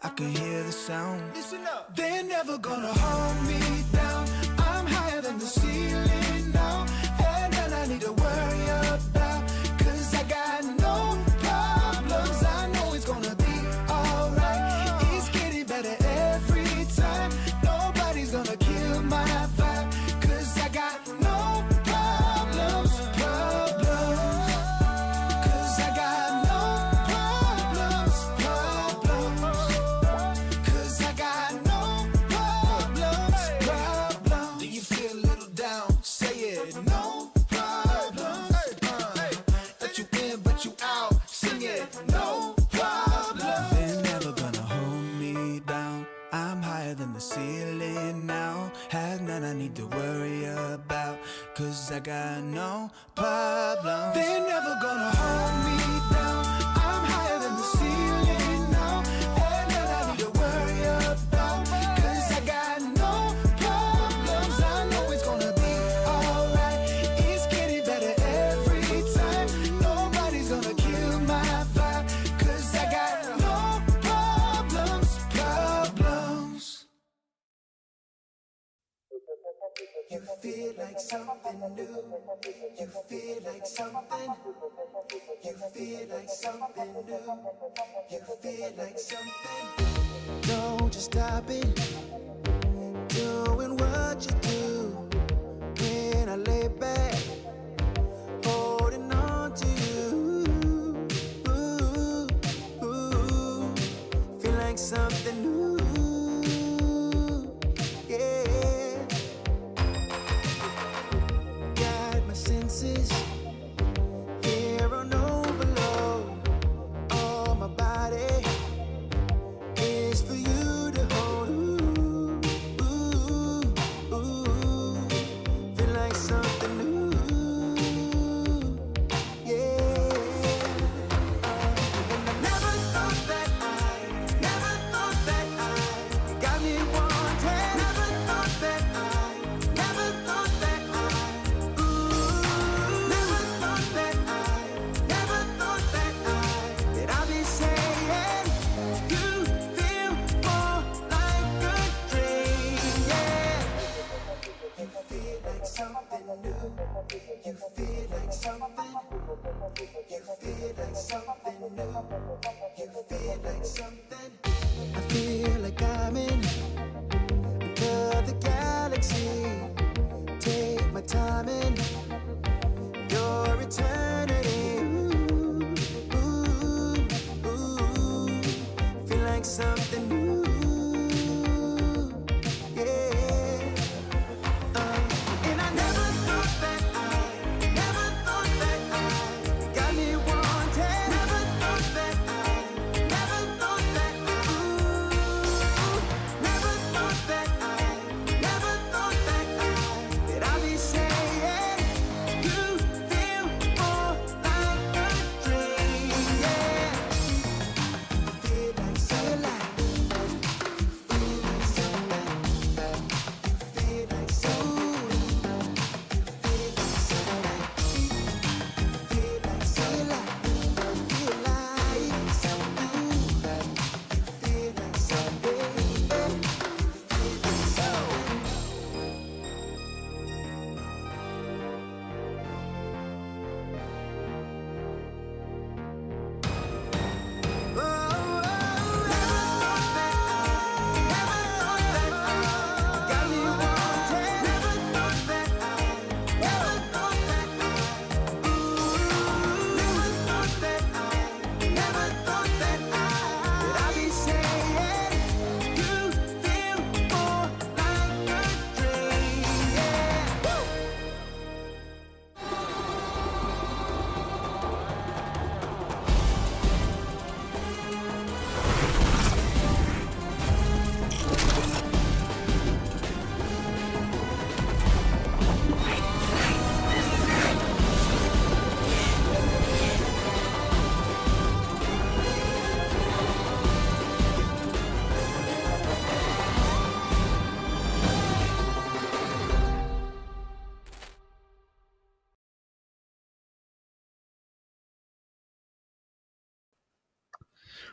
I can hear the sound. Listen up. They're never gonna hold me down. I'm higher than the ceiling now, and then I need to worry about, cause I got no problems. I know it's gonna be alright. It's getting better every time. Nobody's gonna kill my vibe, cause I got no problems. Cause I got no problems. Cause I got no problems. Do you feel a little down? Say it. No problems. Let you in, but you out. Sing it. No problems. They're never gonna hold me down. I'm higher than the ceiling now. Have none I need to worry about, cause I got no problems. They're never gonna hold me down. I'm higher than the ceiling now, and none I need to worry about, cause I got no problems. I know it's gonna be alright. It's getting better every time. Nobody's gonna kill my vibe, cause I got no problems. You feel like something new. You feel like something. You feel like something new. You feel like something. Don't you stop it. Doing what you do. When I lay back, holding on to you. Feel like something new. Yeah. Got my senses here on overload. All my body is for you to hold. Feel like something new.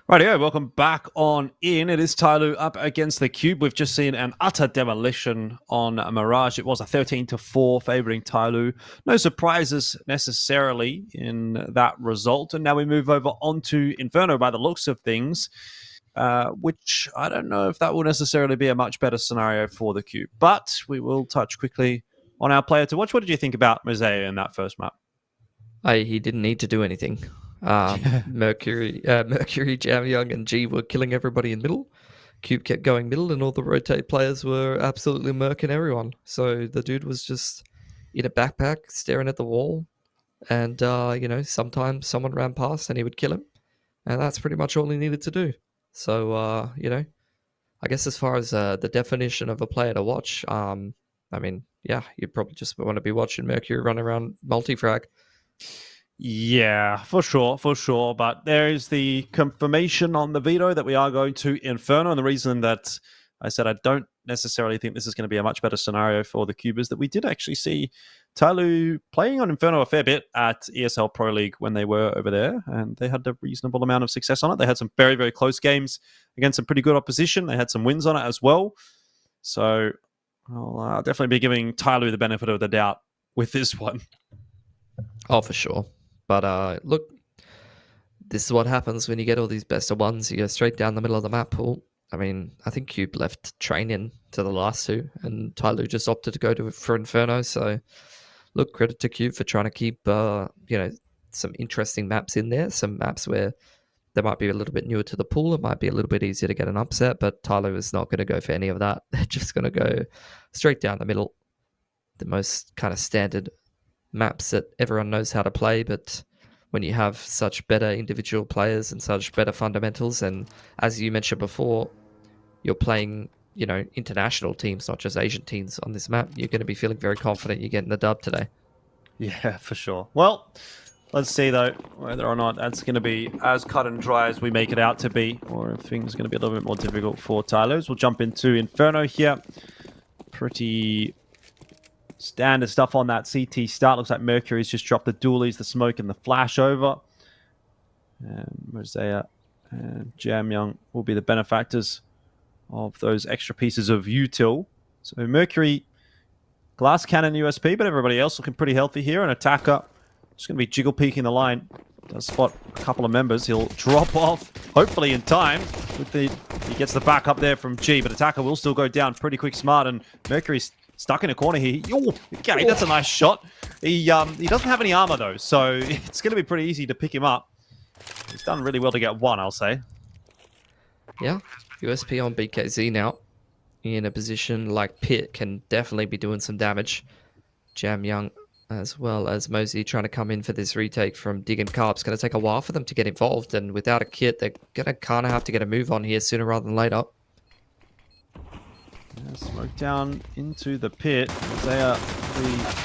Rightio, welcome back on in. It is TYLOO up against the QUBE. We've just seen an utter demolition on Mirage. It was a 13-4 favouring TYLOO. No surprises necessarily in that result. And now we move over onto Inferno by the looks of things, which I don't know if that will necessarily be a much better scenario for the QUBE. But we will touch quickly on our player to watch. What did you think about Mosaic in that first map? He didn't need to do anything. Mercury, Jam Young, and G were killing everybody in middle. QUBE kept going middle, and all the rotate players were absolutely murking everyone. So the dude was just in a backpack, staring at the wall, and sometimes someone ran past and he would kill him, and that's pretty much all he needed to do. So I guess as far as the definition of a player to watch, you probably just want to be watching Mercury run around multi-frag. Yeah, for sure. But there is the confirmation on the veto that we are going to Inferno. And the reason that I said I don't necessarily think this is going to be a much better scenario for the QUBE is that we did actually see TYLOO playing on Inferno a fair bit at ESL Pro League when they were over there. And they had a reasonable amount of success on it. They had some very, very close games against some pretty good opposition. They had some wins on it as well. So I'll definitely be giving TYLOO the benefit of the doubt with this one. Oh, for sure. But look, this is what happens when you get all these best of ones. You go straight down the middle of the map pool. I mean, I think QUBE left training to the last two, and TYLOO just opted to go for Inferno. So, look, credit to QUBE for trying to keep some interesting maps in there. Some maps where they might be a little bit newer to the pool. It might be a little bit easier to get an upset, but TYLOO is not going to go for any of that. They're just going to go straight down the middle. The most kind of standard maps that everyone knows how to play, but when you have such better individual players and such better fundamentals, and as you mentioned before, you're playing, international teams, not just Asian teams on this map, you're going to be feeling very confident you're getting the dub today. Yeah, for sure. Well, let's see though whether or not that's going to be as cut and dry as we make it out to be, or if things are going to be a little bit more difficult for TYLOO. We'll jump into Inferno here. Pretty standard stuff on that CT start. Looks like Mercury's just dropped the dualies, the smoke, and the flash over. And Mosaic and Jam Young will be the benefactors of those extra pieces of util. So Mercury, glass cannon USP, but everybody else looking pretty healthy here. An attacker just going to be jiggle peeking the line. Does spot a couple of members. He'll drop off, hopefully in time. He gets the back up there from G, but attacker will still go down pretty quick, smart, and Mercury's stuck in a corner here. Okay, that's a nice shot. He doesn't have any armor though, so it's going to be pretty easy to pick him up. He's done really well to get one, I'll say. Yeah, USP on BKZ now. In a position like Pit can definitely be doing some damage. Jam Young as well as Mosey trying to come in for this retake from Dig and Carp. It's going to take a while for them to get involved, and without a kit, they're going to kind of have to get a move on here sooner rather than later. Smoke down into the pit. Mosaic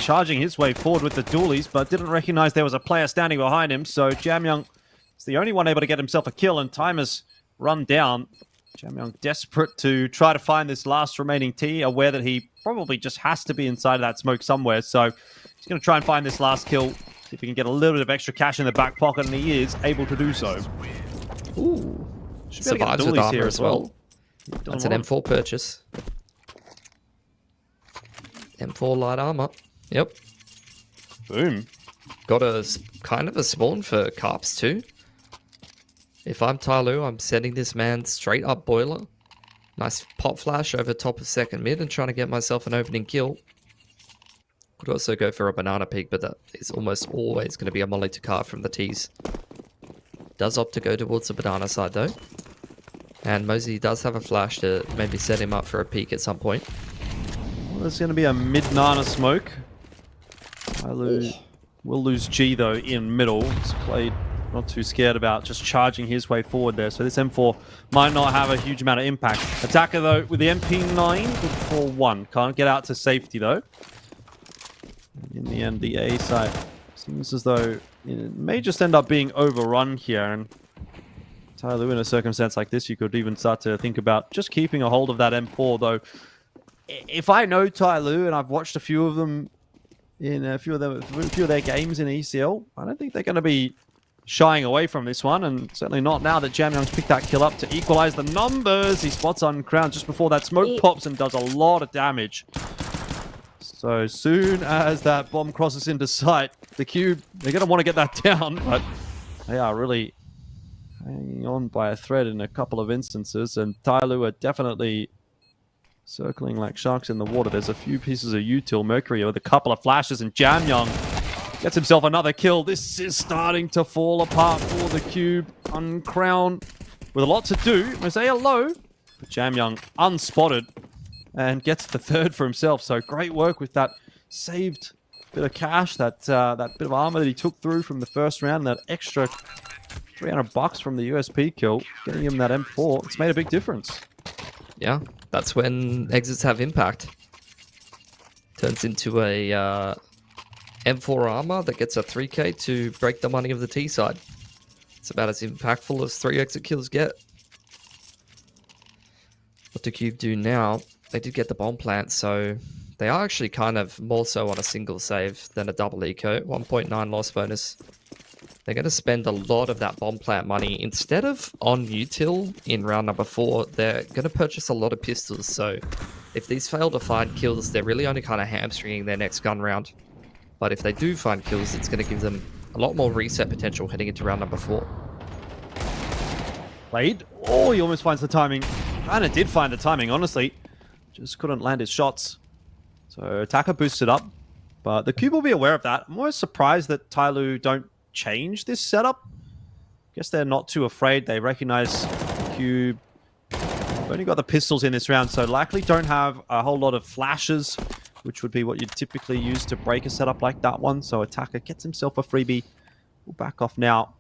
charging his way forward with the dualies, but didn't recognize there was a player standing behind him. So Jam Young is the only one able to get himself a kill, and time has run down. Jam Young desperate to try to find this last remaining T, aware that he probably just has to be inside of that smoke somewhere. So he's going to try and find this last kill, see if he can get a little bit of extra cash in the back pocket, and he is able to do so. Ooh, survives with armor here as well. That's an M4 purchase. M4 light armor. Yep. Boom. Got a kind of a spawn for Carps too. If I'm TYLOO, I'm sending this man straight up boiler. Nice pop flash over top of second mid and trying to get myself an opening kill. Could also go for a banana peek, but that is almost always going to be a molly to car from the tees. Does opt to go towards the banana side though. And Mosey does have a flash to maybe set him up for a peek at some point. Well, there's going to be a mid-nana smoke. TYLOO will lose G though in middle. He's played not too scared about just charging his way forward there. So this M4 might not have a huge amount of impact. Attacker though with the MP9, good for one. Can't get out to safety though. In the end, the A site seems as though it may just end up being overrun here. And TYLOO, in a circumstance like this, you could even start to think about just keeping a hold of that M4 though. If I know TYLOO and I've watched a few of them in a few of their games in ECL, I don't think they're going to be shying away from this one, and certainly not now that Jamyoung's picked that kill up to equalize the numbers. He spots Uncrowned just before that smoke pops and does a lot of damage. So soon as that bomb crosses into sight, the QUBE, they're going to want to get that down, but they are really hanging on by a thread in a couple of instances, and TYLOO are definitely circling like sharks in the water. There's a few pieces of util. Mercury with a couple of flashes, and Jamyoung gets himself another kill. This is starting to fall apart for the QUBE. Uncrowned with a lot to do. Mosaic low, but Jamyoung unspotted and gets the third for himself. So great work with that saved bit of cash, that bit of armor that he took through from the first round, that extra $300 from the USP kill, getting him that M4. It's made a big difference. Yeah, that's when exits have impact. Turns into a M4 armor that gets a 3k to break the money of the T side. It's about as impactful as 3 exit kills get. What do QUBE do now? They did get the bomb plant, so they are actually kind of more so on a single save than a double eco. 1.9 loss bonus. They're going to spend a lot of that bomb plant money. Instead of on util in round number 4, they're going to purchase a lot of pistols. So if these fail to find kills, they're really only kind of hamstringing their next gun round. But if they do find kills, it's going to give them a lot more reset potential heading into round number 4. Played. Oh, he almost finds the timing. And it did find the timing, honestly. Just couldn't land his shots. So attacker boosted up. But the QUBE will be aware of that. I'm always surprised that TYLOO don't change this setup. Guess they're not too afraid. They recognize QUBE. We've only got the pistols in this round, so likely don't have a whole lot of flashes, which would be what you'd typically use to break a setup like that one. So attacker gets himself a freebie. We'll back off now.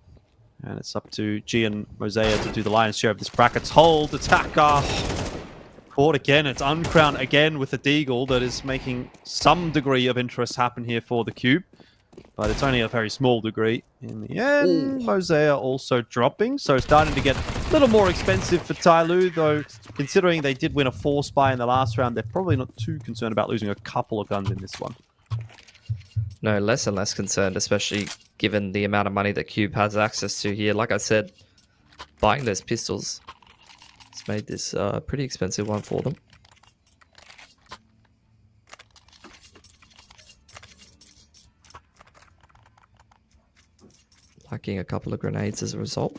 And it's up to G and Mosaic to do the lion's share of this bracket's hold. Attacker caught again. It's Uncrowned again with a deagle that is making some degree of interest happen here for the QUBE. But it's only a very small degree. In the end, Mosaic also dropping. So starting to get a little more expensive for TYLOO, though considering they did win a 4 spy in the last round, they're probably not too concerned about losing a couple of guns in this one. No, less and less concerned, especially given the amount of money that QUBE has access to here. Like I said, buying those pistols has made this a pretty expensive one for them. Lacking a couple of grenades as a result.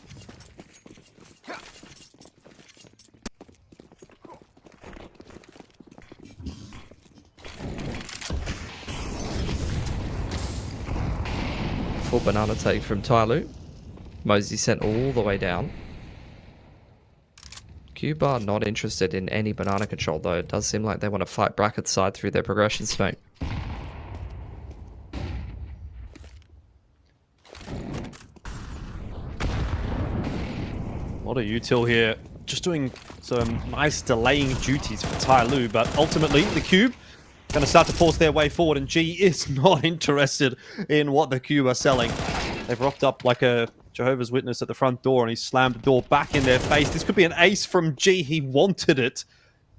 Full banana take from TYLOO. Mosey sent all the way down. QUBE are not interested in any banana control though. It does seem like they want to fight bracket side through their progression smoke. A lot of util here, just doing some nice delaying duties for TYLOO, but ultimately the QUBE going to start to force their way forward, and G is not interested in what the QUBE are selling. They've rocked up like a Jehovah's Witness at the front door, and he slammed the door back in their face. This could be an ace from G. He wanted it.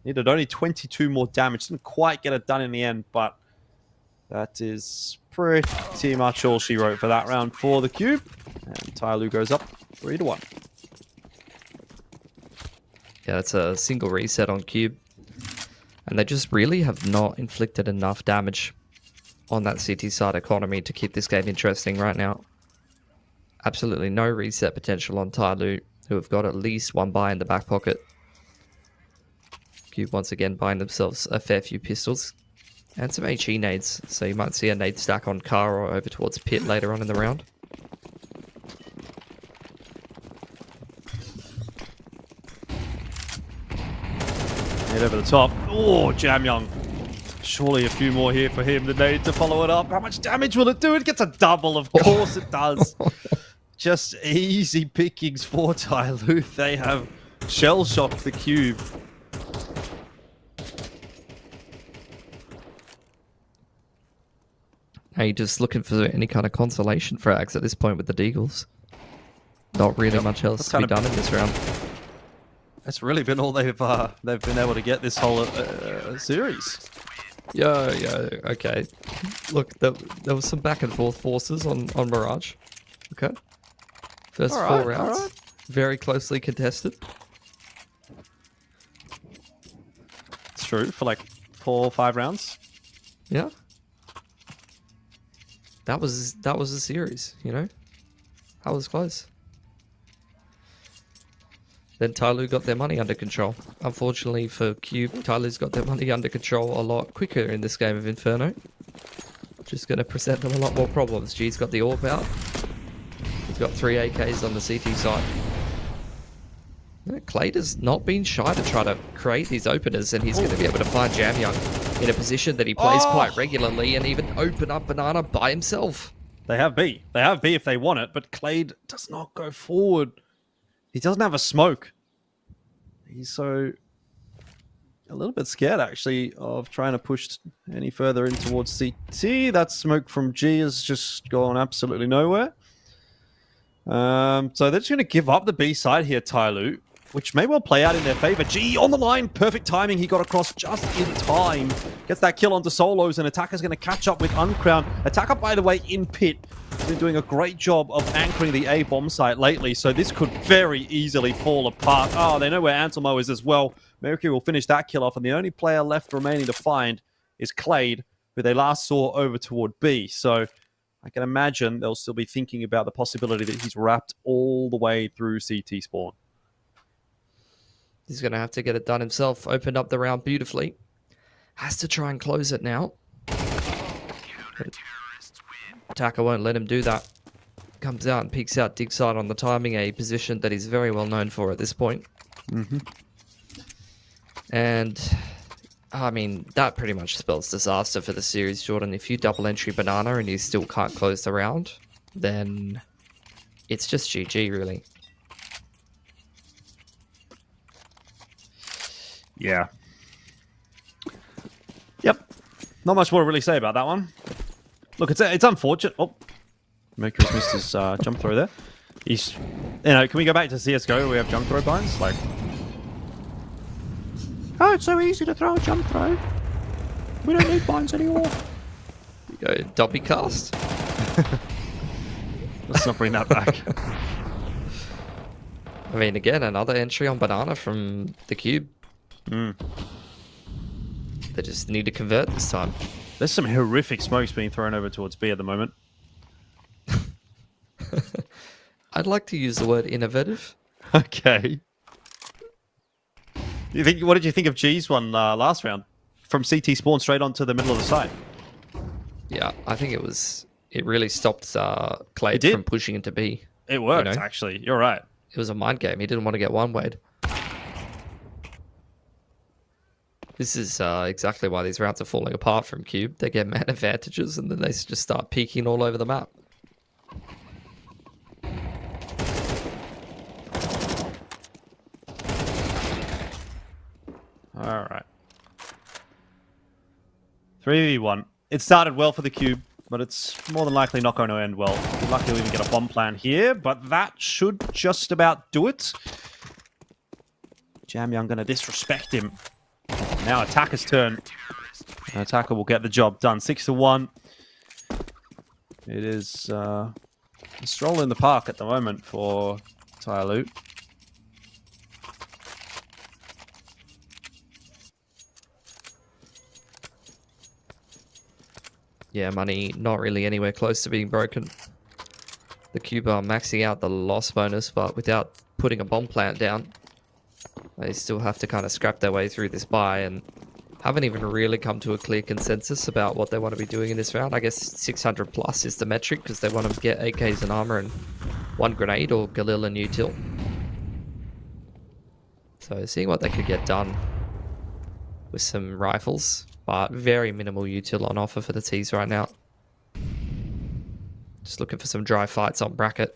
Needed only 22 more damage. Didn't quite get it done in the end, but that is pretty much all she wrote for that round for the QUBE. And TYLOO goes up 3-1. Yeah, that's a single reset on QUBE. And they just really have not inflicted enough damage on that CT side economy to keep this game interesting right now. Absolutely no reset potential on TYLOO, who have got at least one buy in the back pocket. QUBE once again buying themselves a fair few pistols and some HE nades, so you might see a nade stack on car or over towards pit later on in the round. Head over the top. Oh, Jamyoung. Surely a few more here for him. The nade to follow it up. How much damage will it do? It gets a double. Of course it does. Just easy pickings for TYLOO. They have shell-shocked the QUBE. Are you just looking for any kind of consolation frags at this point with the Deagles? Not really much else to be done in this round. That's really been all they've been able to get this whole series. Yeah, okay. Look, there was some back and forth forces on Mirage. Okay. First four rounds. Very closely contested. It's true for like 4 or 5 rounds. Yeah. That was a series, you know? That was close. Then TYLOO got their money under control. Unfortunately for QUBE, TYLOO's got their money under control a lot quicker in this game of Inferno. Just going to present them a lot more problems. G's got the AWP out. He's got 3 AKs on the CT side. Clade has not been shy to try to create these openers, and he's going to be able to find Jamyoung in a position that he plays quite regularly and even open up Banana by himself. They have B. They have B if they want it, but Clade does not go forward. He doesn't have a smoke. He's so a little bit scared, actually, of trying to push any further in towards CT. That smoke from G is just gone absolutely nowhere. So they're just going to give up the B side here, TYLOO, which may well play out in their favor. G on the line. Perfect timing. He got across just in time. Gets that kill onto Solos, and Attacker's going to catch up with Uncrown. Attacker, by the way, in pit. Been doing a great job of anchoring the A bomb site lately, so this could very easily fall apart. Oh, they know where Anselmo is as well. Mercury will finish that kill off, and the only player left remaining to find is Clade, who they last saw over toward B. So I can imagine they'll still be thinking about the possibility that he's wrapped all the way through CT spawn. He's going to have to get it done himself. Opened up the round beautifully. Has to try and close it now. Attacker won't let him do that. Comes out and peeks out dig side on the timing, a position that he's very well known for at this point. And, I mean, that pretty much spells disaster for the series, Jordan. If you double entry Banana and you still can't close the round, then it's just GG, really. Yeah. Yep. Not much more to really say about that one. Look, it's unfortunate. Oh, Mercury's missed his jump throw there. He's, can we go back to CSGO where we have jump throw binds? Like, oh, it's so easy to throw a jump throw. We don't need binds anymore. You go Dobby cast. Let's not bring that back. I mean, again, another entry on Banana from the QUBE. They just need to convert this time. There's some horrific smokes being thrown over towards B at the moment. I'd like to use the word innovative. Okay. What did you think of G's one last round? From CT spawn straight onto the middle of the site. Yeah, I think it really stopped Clade from pushing into B. It worked, actually. You're right. It was a mind game. He didn't want to get one-wayed. This is exactly why these rounds are falling apart from QUBE. They get man advantages and then they just start peeking all over the map. All right. 3v1. It started well for the QUBE, but it's more than likely not going to end well. Luckily, we even get a bomb plan here, but that should just about do it. Jamyoung going to disrespect him. Now Attacker's turn. Attacker will get the job done. 6-1. It is a stroll in the park at the moment for TYLOO. Yeah, money not really anywhere close to being broken. The QUBE are maxing out the loss bonus, but without putting a bomb plant down, they still have to kind of scrap their way through this buy and haven't even really come to a clear consensus about what they want to be doing in this round. I guess 600 plus is the metric because they want to get AKs and armor and 1 grenade or Galil and util. So seeing what they could get done with some rifles, but very minimal util on offer for the T's right now. Just looking for some dry fights on bracket.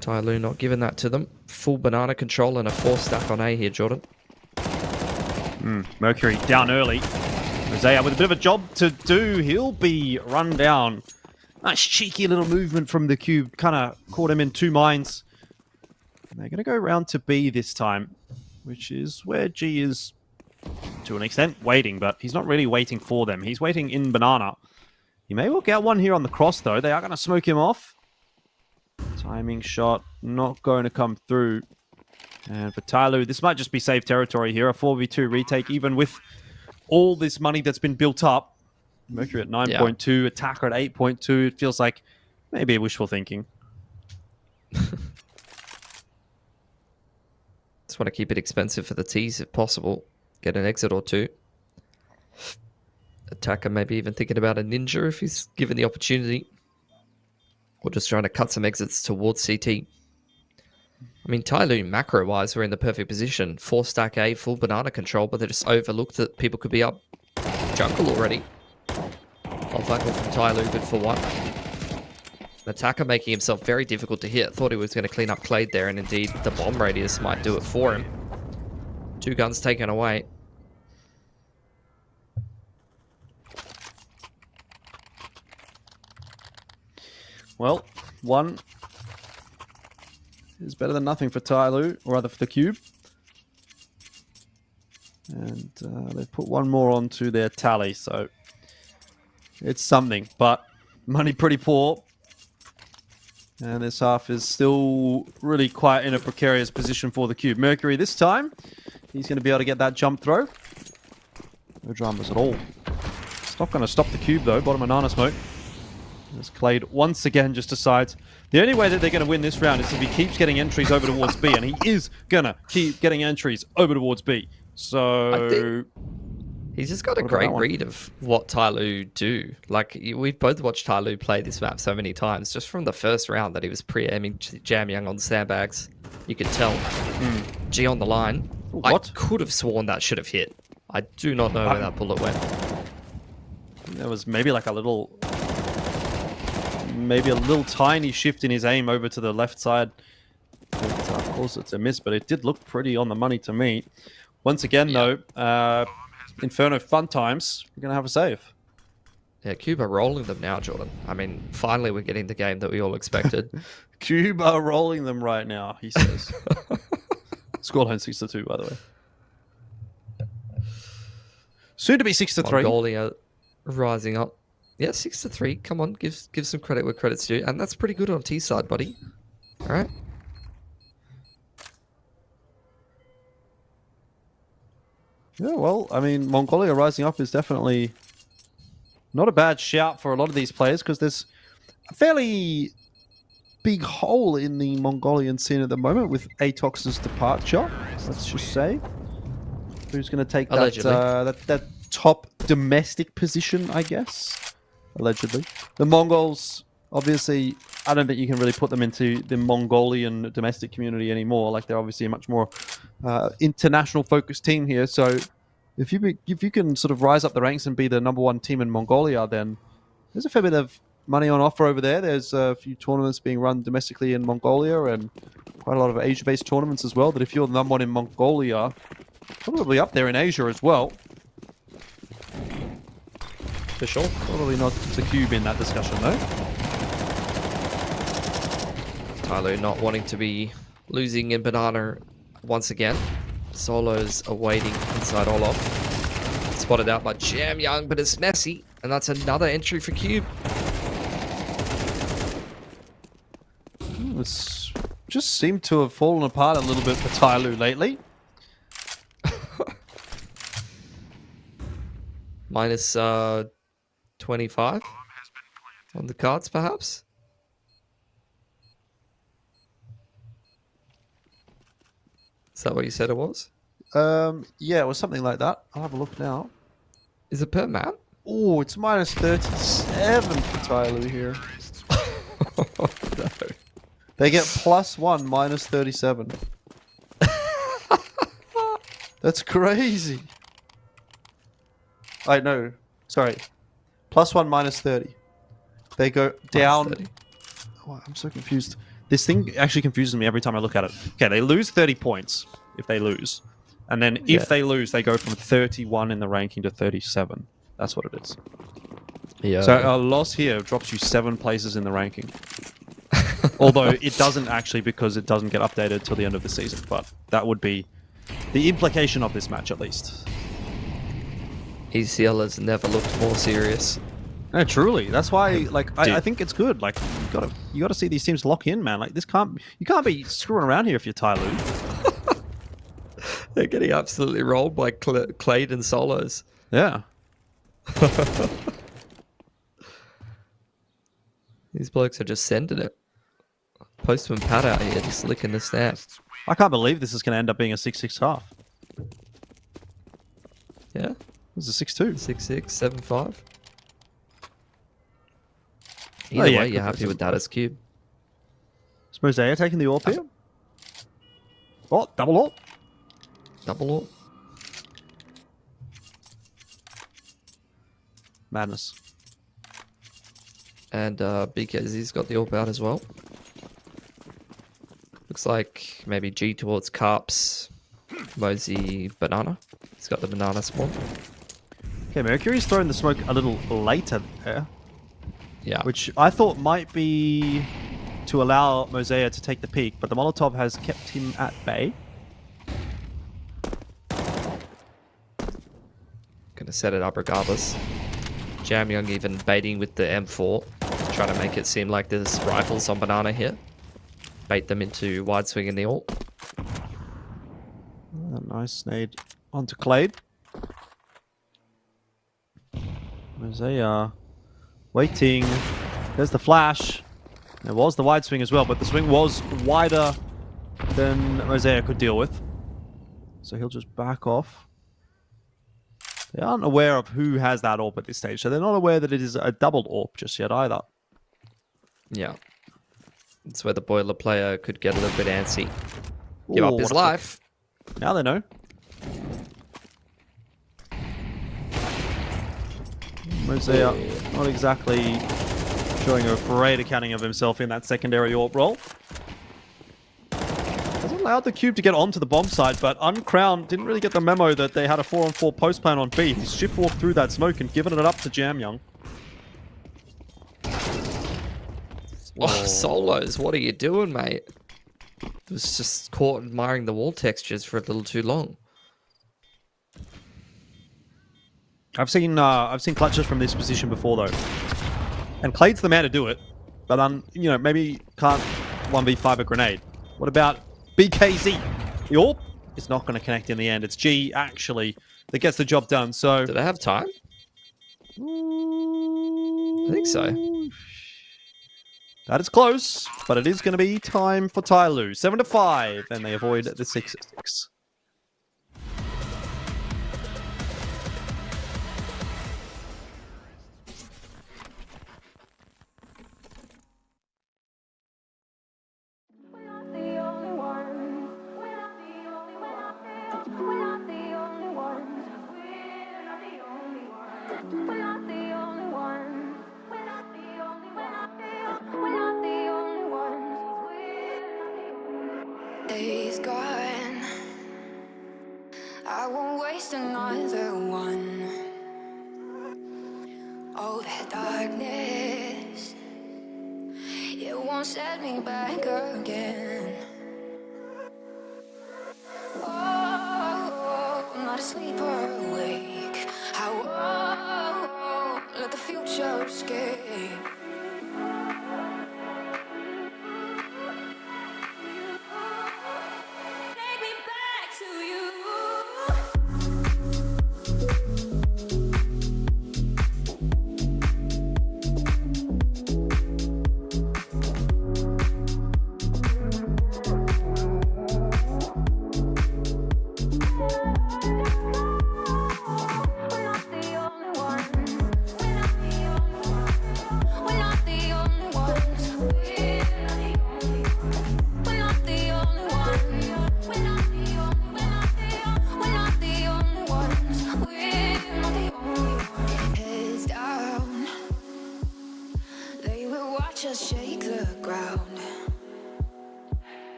TYLOO not giving that to them. Full Banana control and a 4-stack on A here, Jordan. Mercury down early. Mosaic with a bit of a job to do. He'll be run down. Nice cheeky little movement from the QUBE. Kind of caught him in 2 minds. And they're going to go round to B this time, which is where G is to an extent, waiting, but he's not really waiting for them. He's waiting in banana. He may well get one here on the cross, though. They are going to smoke him off. Timing shot not going to come through. And for TYLOO, this might just be safe territory here. A 4v2 retake, even with all this money that's been built up. Mercury at 9.2, Attacker at 8.2. It feels like maybe wishful thinking. Just want to keep it expensive for the T's if possible. Get an exit or two. Attacker maybe even thinking about a ninja if he's given the opportunity. Or just trying to cut some exits towards CT. I mean, TYLOO macro-wise were in the perfect position. 4-stack A, full banana control, but they just overlooked that people could be up jungle already. Off angle from TYLOO, good for one. Attacker making himself very difficult to hit. Thought he was going to clean up Clade there, and indeed the bomb radius might do it for him. 2 guns taken away. Well, 1 is better than nothing for TYLOO, or rather for the QUBE. And they've put 1 more onto their tally, so it's something. But money pretty poor. And this half is still really quite in a precarious position for the QUBE. Mercury this time, he's going to be able to get that jump throw. No dramas at all. It's not going to stop the QUBE though, bottom banana smoke. As Clade once again just decides the only way that they're going to win this round is if he keeps getting entries over towards B, and he is going to keep getting entries over towards B. So he's just got a great read of what TYLOO do. Like, we've both watched TYLOO play this map so many times. Just from the first round that he was pre-aiming Jam Young on sandbags, you could tell. G on the line. What? I could have sworn that should have hit. I do not know where that bullet went. There was maybe like a little tiny shift in his aim over to the left side. But, of course, it's a miss, but it did look pretty on the money to me. Once again, though, Inferno fun times. We're going to have a save. Yeah, QUBE are rolling them now, Jordan. I mean, finally we're getting the game that we all expected. QUBE are rolling them right now, he says. Scoreline 6-2, by the way. Soon to be 6-3. Mongolia rising up. Yeah, 6-3. Come on, give some credit where credit's due. And that's pretty good on T side, buddy. All right. Yeah, well, I mean, Mongolia rising up is definitely not a bad shout for a lot of these players, because there's a fairly big hole in the Mongolian scene at the moment with Atox's departure, let's just say. Who's going to take that top domestic position, I guess? Allegedly. The Mongols, obviously, I don't think you can really put them into the Mongolian domestic community anymore. Like, they're obviously a much more international focused team here. So if you can sort of rise up the ranks and be the #1 team in Mongolia, then there's a fair bit of money on offer over there. There's a few tournaments being run domestically in Mongolia, and quite a lot of Asia-based tournaments as well, that if you're the #1 in Mongolia, probably up there in Asia as well. For sure. Probably not the QUBE in that discussion, though. TYLOO not wanting to be losing in banana once again. Solos awaiting inside Olof. Spotted out by Jam Young, but it's messy. And that's another entry for QUBE. It's just seemed to have fallen apart a little bit for TYLOO lately. Minus 25 on the cards, perhaps? Is that what you said it was? Yeah, it was something like that. I'll have a look now. Is it per map? Oh, it's minus 37 for TYLOO here. No. They get +1, minus 37. That's crazy. No, sorry. +1, minus 30. They go down. Oh, I'm so confused. This thing actually confuses me every time I look at it. Okay, they lose 30 points if they lose. And then if they lose, they go from 31 in the ranking to 37. That's what it is. Yeah. So a loss here drops you 7 places in the ranking. Although it doesn't actually, because it doesn't get updated till the end of the season. But that would be the implication of this match, at least. ECL has never looked more serious. No, truly. That's why, like, I think it's good. Like, you gotta see these teams lock in, man. Like, you can't be screwing around here if you're TYLOO. They're getting absolutely rolled by Clade and Solos. Yeah. These blokes are just sending it. Postman Pat out here, just licking the snap. I can't believe this is going to end up being a 6-6 half. Yeah. This is a 6-2. 6-6, 7-5. Either way, you're happy with that as QUBE. Is Mosaic taking the AWP here? Oh, double AWP. Double AWP. Madness. And BKZ's got the AWP out as well. Looks like maybe G towards Carps, Mosey, Banana. He's got the banana spawn. Okay, Mercury's throwing the smoke a little later there. Yeah. Which I thought might be to allow Mosaic to take the peak, but the Molotov has kept him at bay. Gonna set it up regardless. Jamyoung even baiting with the M4, trying to make it seem like there's rifles on Banana here. Bait them into wide swing in the ult. Nice nade onto Clade. Mosaic waiting. There's the flash. There was the wide swing as well, but the swing was wider than Mosaic could deal with. So he'll just back off. They aren't aware of who has that AWP at this stage, so they're not aware that it is a doubled AWP just yet either. Yeah. That's where the boiler player could get a little bit antsy. Give up his life. Now they know. Mosaic not exactly showing a great accounting of himself in that secondary AWP role. Hasn't allowed the QUBE to get onto the bomb side, but Uncrowned didn't really get the memo that they had a 4-on-4 post plan on B. He's shift walked through that smoke and given it up to Jamyoung. Oh, Solos, what are you doing, mate? It was just caught admiring the wall textures for a little too long. I've seen clutches from this position before though, and Clade's the man to do it. But you know, maybe can't 1v5 a grenade. What about BKZ? The AWP is not going to connect in the end. It's G actually that gets the job done. So do they have time? I think so. That is close, but it is going to be time for TYLOO. 7-5, and they avoid the 6-6. Days gone, I won't waste another one. Oh, that darkness, it won't set me back again. Oh, I'm not asleep or awake. I won't let the future escape.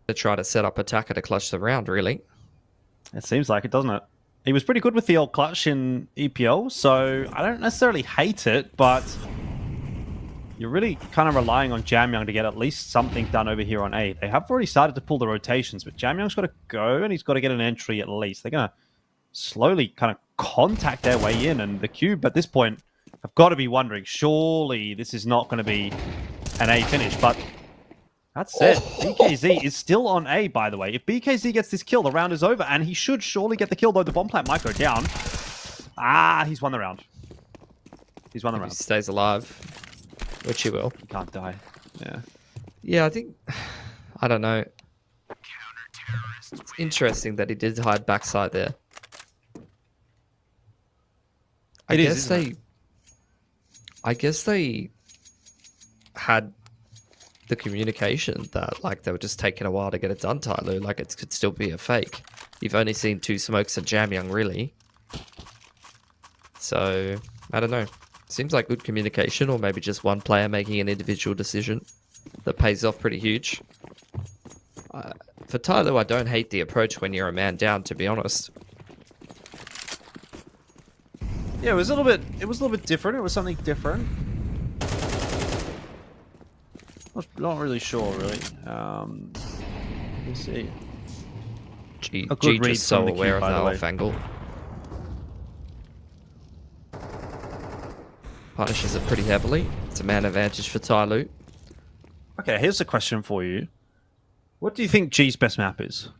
to try to set up attacker to clutch the round, really. It seems like it, doesn't it? He was pretty good with the old clutch in EPL, so I don't necessarily hate it, but you're really kind of relying on Jamyoung to get at least something done over here on A. They have already started to pull the rotations, but Jamyoung's got to go, and he's got to get an entry at least. They're going to slowly kind of contact their way in, and the QUBE at this point have got to be wondering, surely this is not going to be an A finish, but that's it. BKZ is still on A, by the way. If BKZ gets this kill, the round is over, and he should surely get the kill, though the bomb plant might go down. He's won the round. He's won the round. He stays alive, which he will. He can't die. Yeah. Yeah, I think... I don't know. It's interesting that he did hide backside there. I guess they had the communication that like they were just taking a while to get it done, TYLOO. Like it could still be a fake. You've only seen 2 smokes and Jamyoung, really. So I don't know. Seems like good communication, or maybe just one player making an individual decision that pays off pretty huge. For TYLOO, I don't hate the approach when you're a man down, to be honest. Yeah, it was a little bit different. It was something different. Not really sure, really. Let's see. G read just so from the aware QUBE, of by that the way. off angle. Punishes it pretty heavily. It's a man advantage for TYLOO. Okay, here's a question for you. What do you think G's best map is?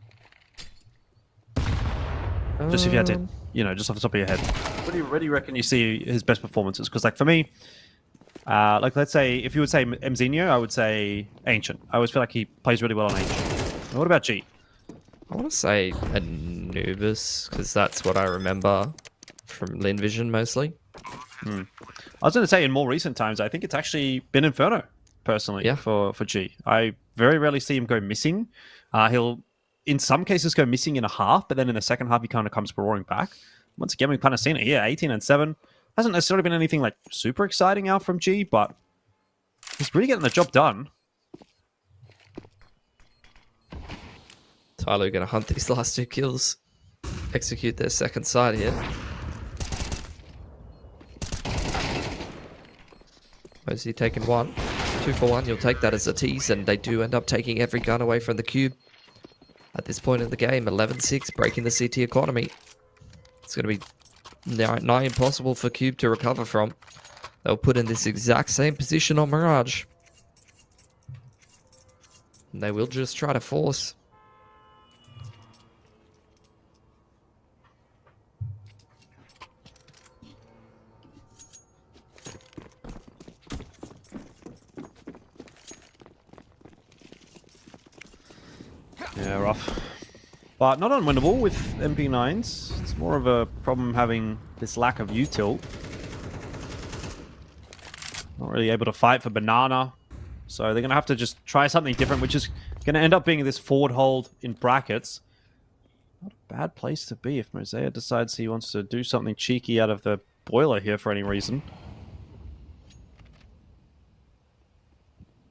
Just if you had to, just off the top of your head. Where do you reckon you see his best performances? Because, like, for me, like, let's say, if you would say Mzinho, I would say Ancient. I always feel like he plays really well on Ancient. And what about G? I want to say Anubis, because that's what I remember from Lin Vision mostly. I was going to say, in more recent times, I think it's actually been Inferno, personally, for G. I very rarely see him go missing. He'll, in some cases, go missing in a half, but then in the second half, he kind of comes roaring back. Once again, we've kind of seen it here, 18 and 7. Hasn't necessarily been anything like super exciting out from G, but he's really getting the job done. TYLOO going to hunt these last 2 kills. Execute their second side here. Mostly taking 1. 2 for 1. You'll take that as a tease, and they do end up taking every gun away from the QUBE. At this point in the game, 11-6, breaking the CT economy. It's going to be nigh impossible for QUBE to recover from. They'll put in this exact same position on Mirage. And they will just try to force. Yeah, rough. But not unwinnable with MP9s. It's more of a problem having this lack of util. Not really able to fight for Banana. So they're going to have to just try something different, which is going to end up being this forward hold in brackets. Not a bad place to be if Mosaic decides he wants to do something cheeky out of the boiler here for any reason.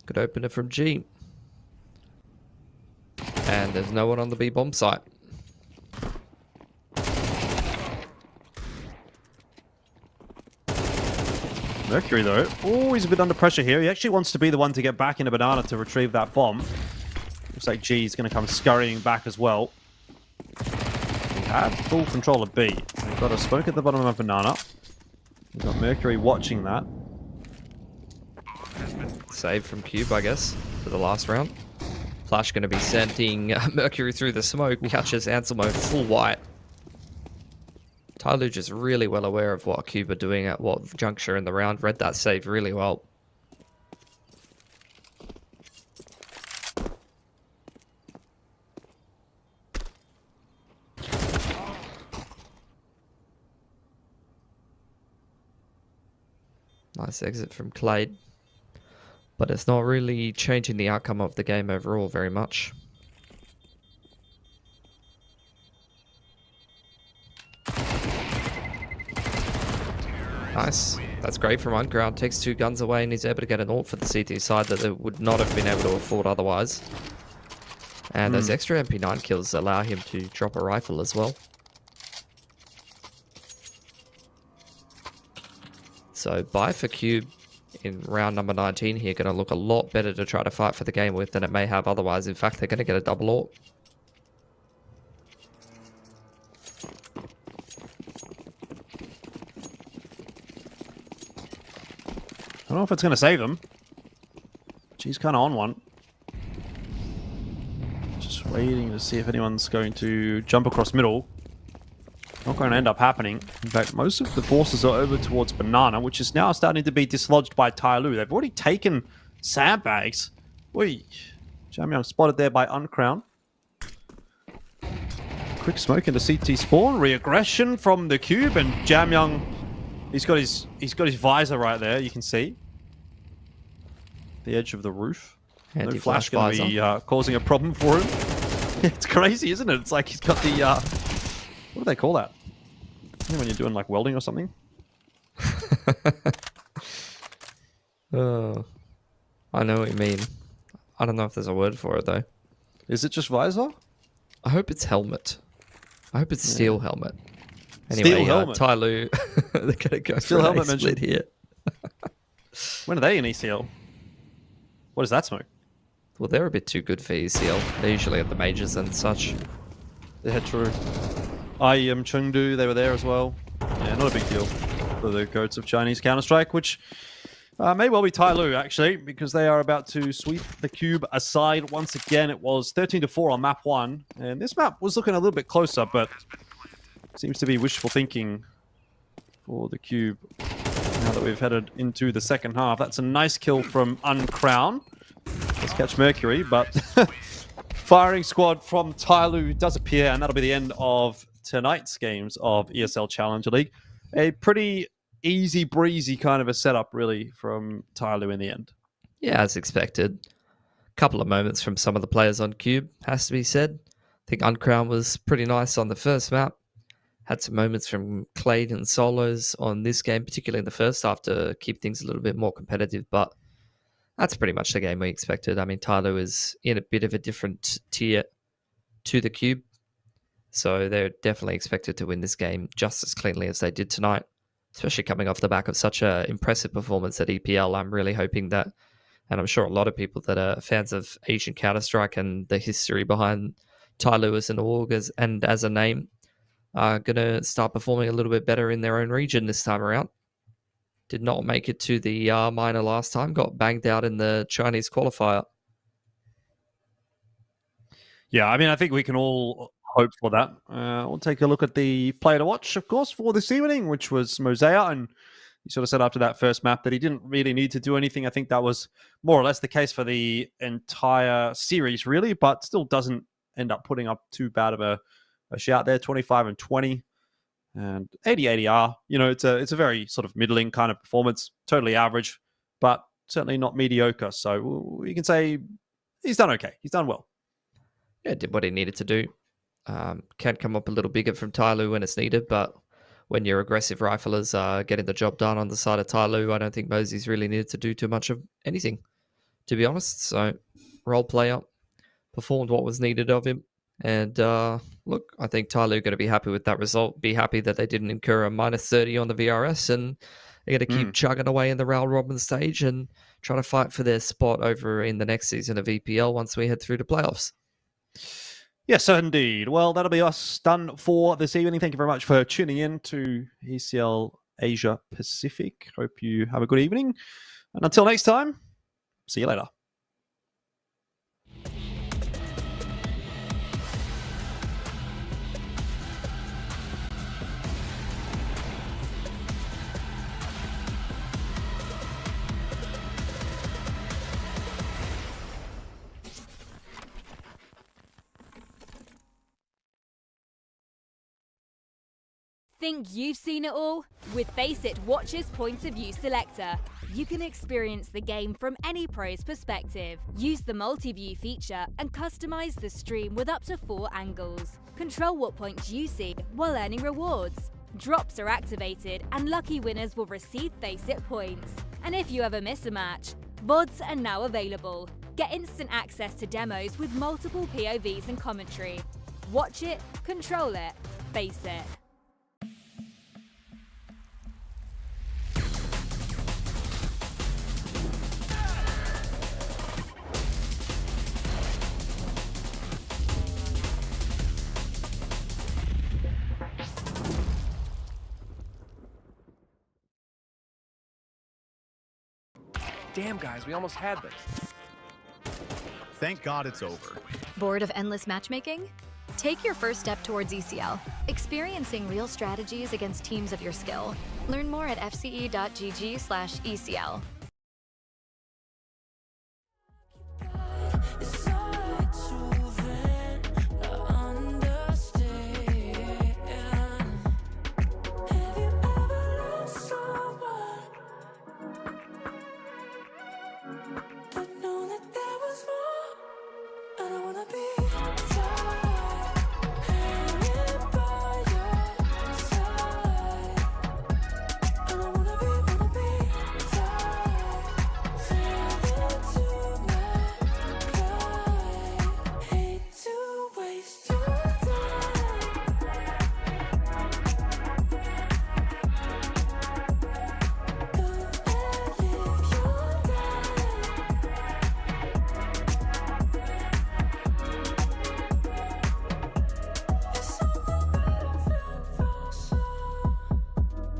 Could open it from G. And there's no one on the B bomb site. Mercury, though, always a bit under pressure here. He actually wants to be the one to get back in a Banana to retrieve that bomb. Looks like G is going to come scurrying back as well. He had full control of B. They've got a smoke at the bottom of a Banana. We've got Mercury watching that. Save from QUBE, I guess, for the last round. Flash going to be sending Mercury through the smoke. Catches Anselmo full white. TYLOO just really well aware of what QUBE are doing at what juncture in the round. Read that save really well. Nice exit from Clade. But it's not really changing the outcome of the game overall very much. Nice. That's great from Underground. Takes 2 guns away and he's able to get an ult for the CT side that they would not have been able to afford otherwise. And those extra MP9 kills allow him to drop a rifle as well. So buy for QUBE in round number 19 here. Going to look a lot better to try to fight for the game with than it may have otherwise. In fact, they're going to get a double AWP. I don't know if it's going to save them. She's kind of on one. Just waiting to see if anyone's going to jump across middle. Not going to end up happening. In fact, most of the forces are over towards Banana, which is now starting to be dislodged by TYLOO. They've already taken sandbags. Whee. Jamyang spotted there by Uncrown. Quick smoke into CT spawn. Reaggression from the QUBE, and Jamyang, he's got his visor right there, you can see. The edge of the roof. No flash going to be causing a problem for him. It's crazy, isn't it? It's like he's got the... what do they call that? You know, when you're doing like welding or something? Oh, I know what you mean. I don't know if there's a word for it though. Is it just visor? I hope it's helmet. I hope it's steel helmet. Anyway, Steel helmet. TYLOO, they're going to go Steel for helmet an split here. When are they in ECL? What is that smoke? Well, they're a bit too good for ECL. They're usually at the majors and such. Yeah, true. IEM Chengdu, they were there as well. Yeah, not a big deal for the goats of Chinese Counter-Strike, which may well be TYLOO, actually, because they are about to sweep the QUBE aside once again. It was 13-4 on map 1, and this map was looking a little bit closer, but seems to be wishful thinking for the QUBE now that we've headed into the second half. That's a nice kill from Uncrown. Let's catch Mercury, but firing squad from TYLOO does appear, and that'll be the end of tonight's games of ESL Challenger League. A pretty easy breezy kind of a setup, really, from TYLOO in the end. Yeah, as expected. Couple of moments from some of the players on QUBE, has to be said. I think Uncrown was pretty nice on the first map. Had some moments from Clade and Solos on this game, particularly in the first half, to keep things a little bit more competitive, but that's pretty much the game we expected. I mean, TYLOO is in a bit of a different tier to the QUBE, so they're definitely expected to win this game just as cleanly as they did tonight, especially coming off the back of such an impressive performance at EPL. I'm really hoping that, and I'm sure a lot of people that are fans of Asian Counter-Strike and the history behind TYLOO as an org and as a name, are going to start performing a little bit better in their own region this time around. Did not make it to the minor last time. Got banged out in the Chinese qualifier. Yeah, I mean, I think we can all hope for that. We'll take a look at the player to watch, of course, for this evening, which was Mosea. And he sort of said after that first map that he didn't really need to do anything. I think that was more or less the case for the entire series, really, but still doesn't end up putting up too bad of a shout there. 25 and 20. And 80 ADR, you know, it's a very sort of middling kind of performance, totally average, but certainly not mediocre. So we can say he's done okay. He's done well. Yeah, did what he needed to do. Can come up a little bigger from TYLOO when it's needed, but when your aggressive riflers are getting the job done on the side of TYLOO, I don't think Mosey's really needed to do too much of anything, to be honest. So, role player, performed what was needed of him. And look, I think TYLOO are going to be happy with that result. Be happy that they didn't incur a -30 on the VRS, and they're going to keep chugging away in the round robin stage and try to fight for their spot over in the next season of EPL once we head through to playoffs. Yes, indeed. Well, that'll be us done for this evening. Thank you very much for tuning in to ECL Asia Pacific. Hope you have a good evening. And until next time, see you later. Think you've seen it all? With FACEIT Watch's Point of View Selector, you can experience the game from any pro's perspective. Use the multi-view feature and customize the stream with up to 4 angles. Control what points you see while earning rewards. Drops are activated and lucky winners will receive FACEIT points. And if you ever miss a match, VODs are now available. Get instant access to demos with multiple POVs and commentary. Watch it, control it, face it. Damn, guys, we almost had this. Thank God it's over. Bored of endless matchmaking? Take your first step towards ECL, experiencing real strategies against teams of your skill. Learn more at fce.gg/ECL. It's hard to vent, I understand. Have you ever loved someone but know that there was more? I don't wanna be tied, hanging by your side. I don't wanna be tied, tethered to my pride. Hate to waste your time. Go and live your life. It's something that I've felt for some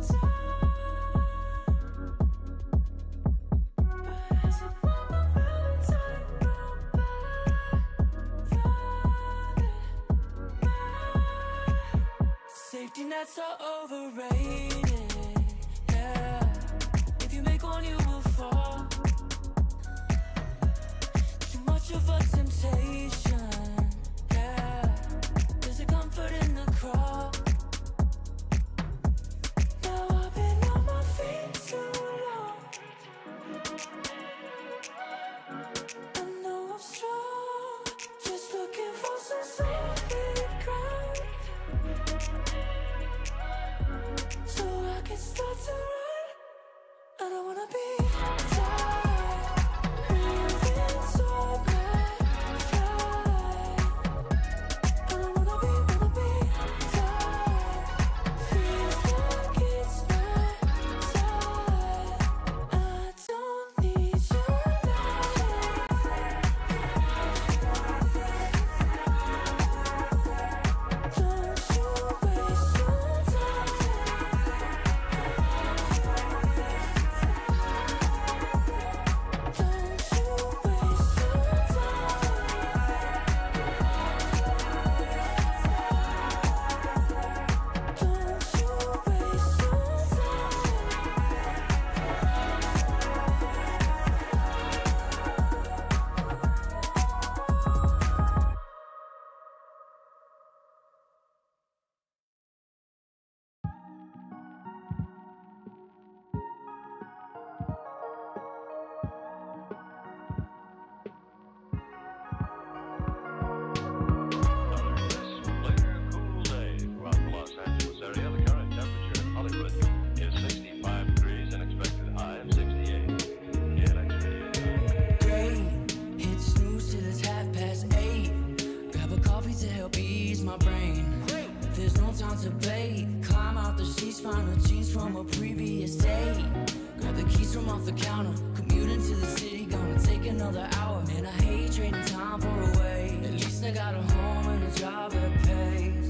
time. But as a moment felt time go by, safety nets are overrated. Yeah, if you make one, you will fall. Too much of a temptation. Yeah, there's a comfort in the crawl. Now I've been on my feet too long. I know I'm strong, just looking for some solid ground, so I can start to run. I don't wanna be tied, moving toward my pride. I don't wanna be tied, feels like it's my side. I don't need your light. Don't you waste your time. Don't you waste your Great, hit snooze till it's 8:30. Grab a coffee to help ease my brain. There's no time to play. Climb out the sheets, find the jeans from a previous day. Grab the keys from off the counter. Commute into the city, gonna take another hour. Man, I hate trading time for a way. At least I got a home and a job that pays.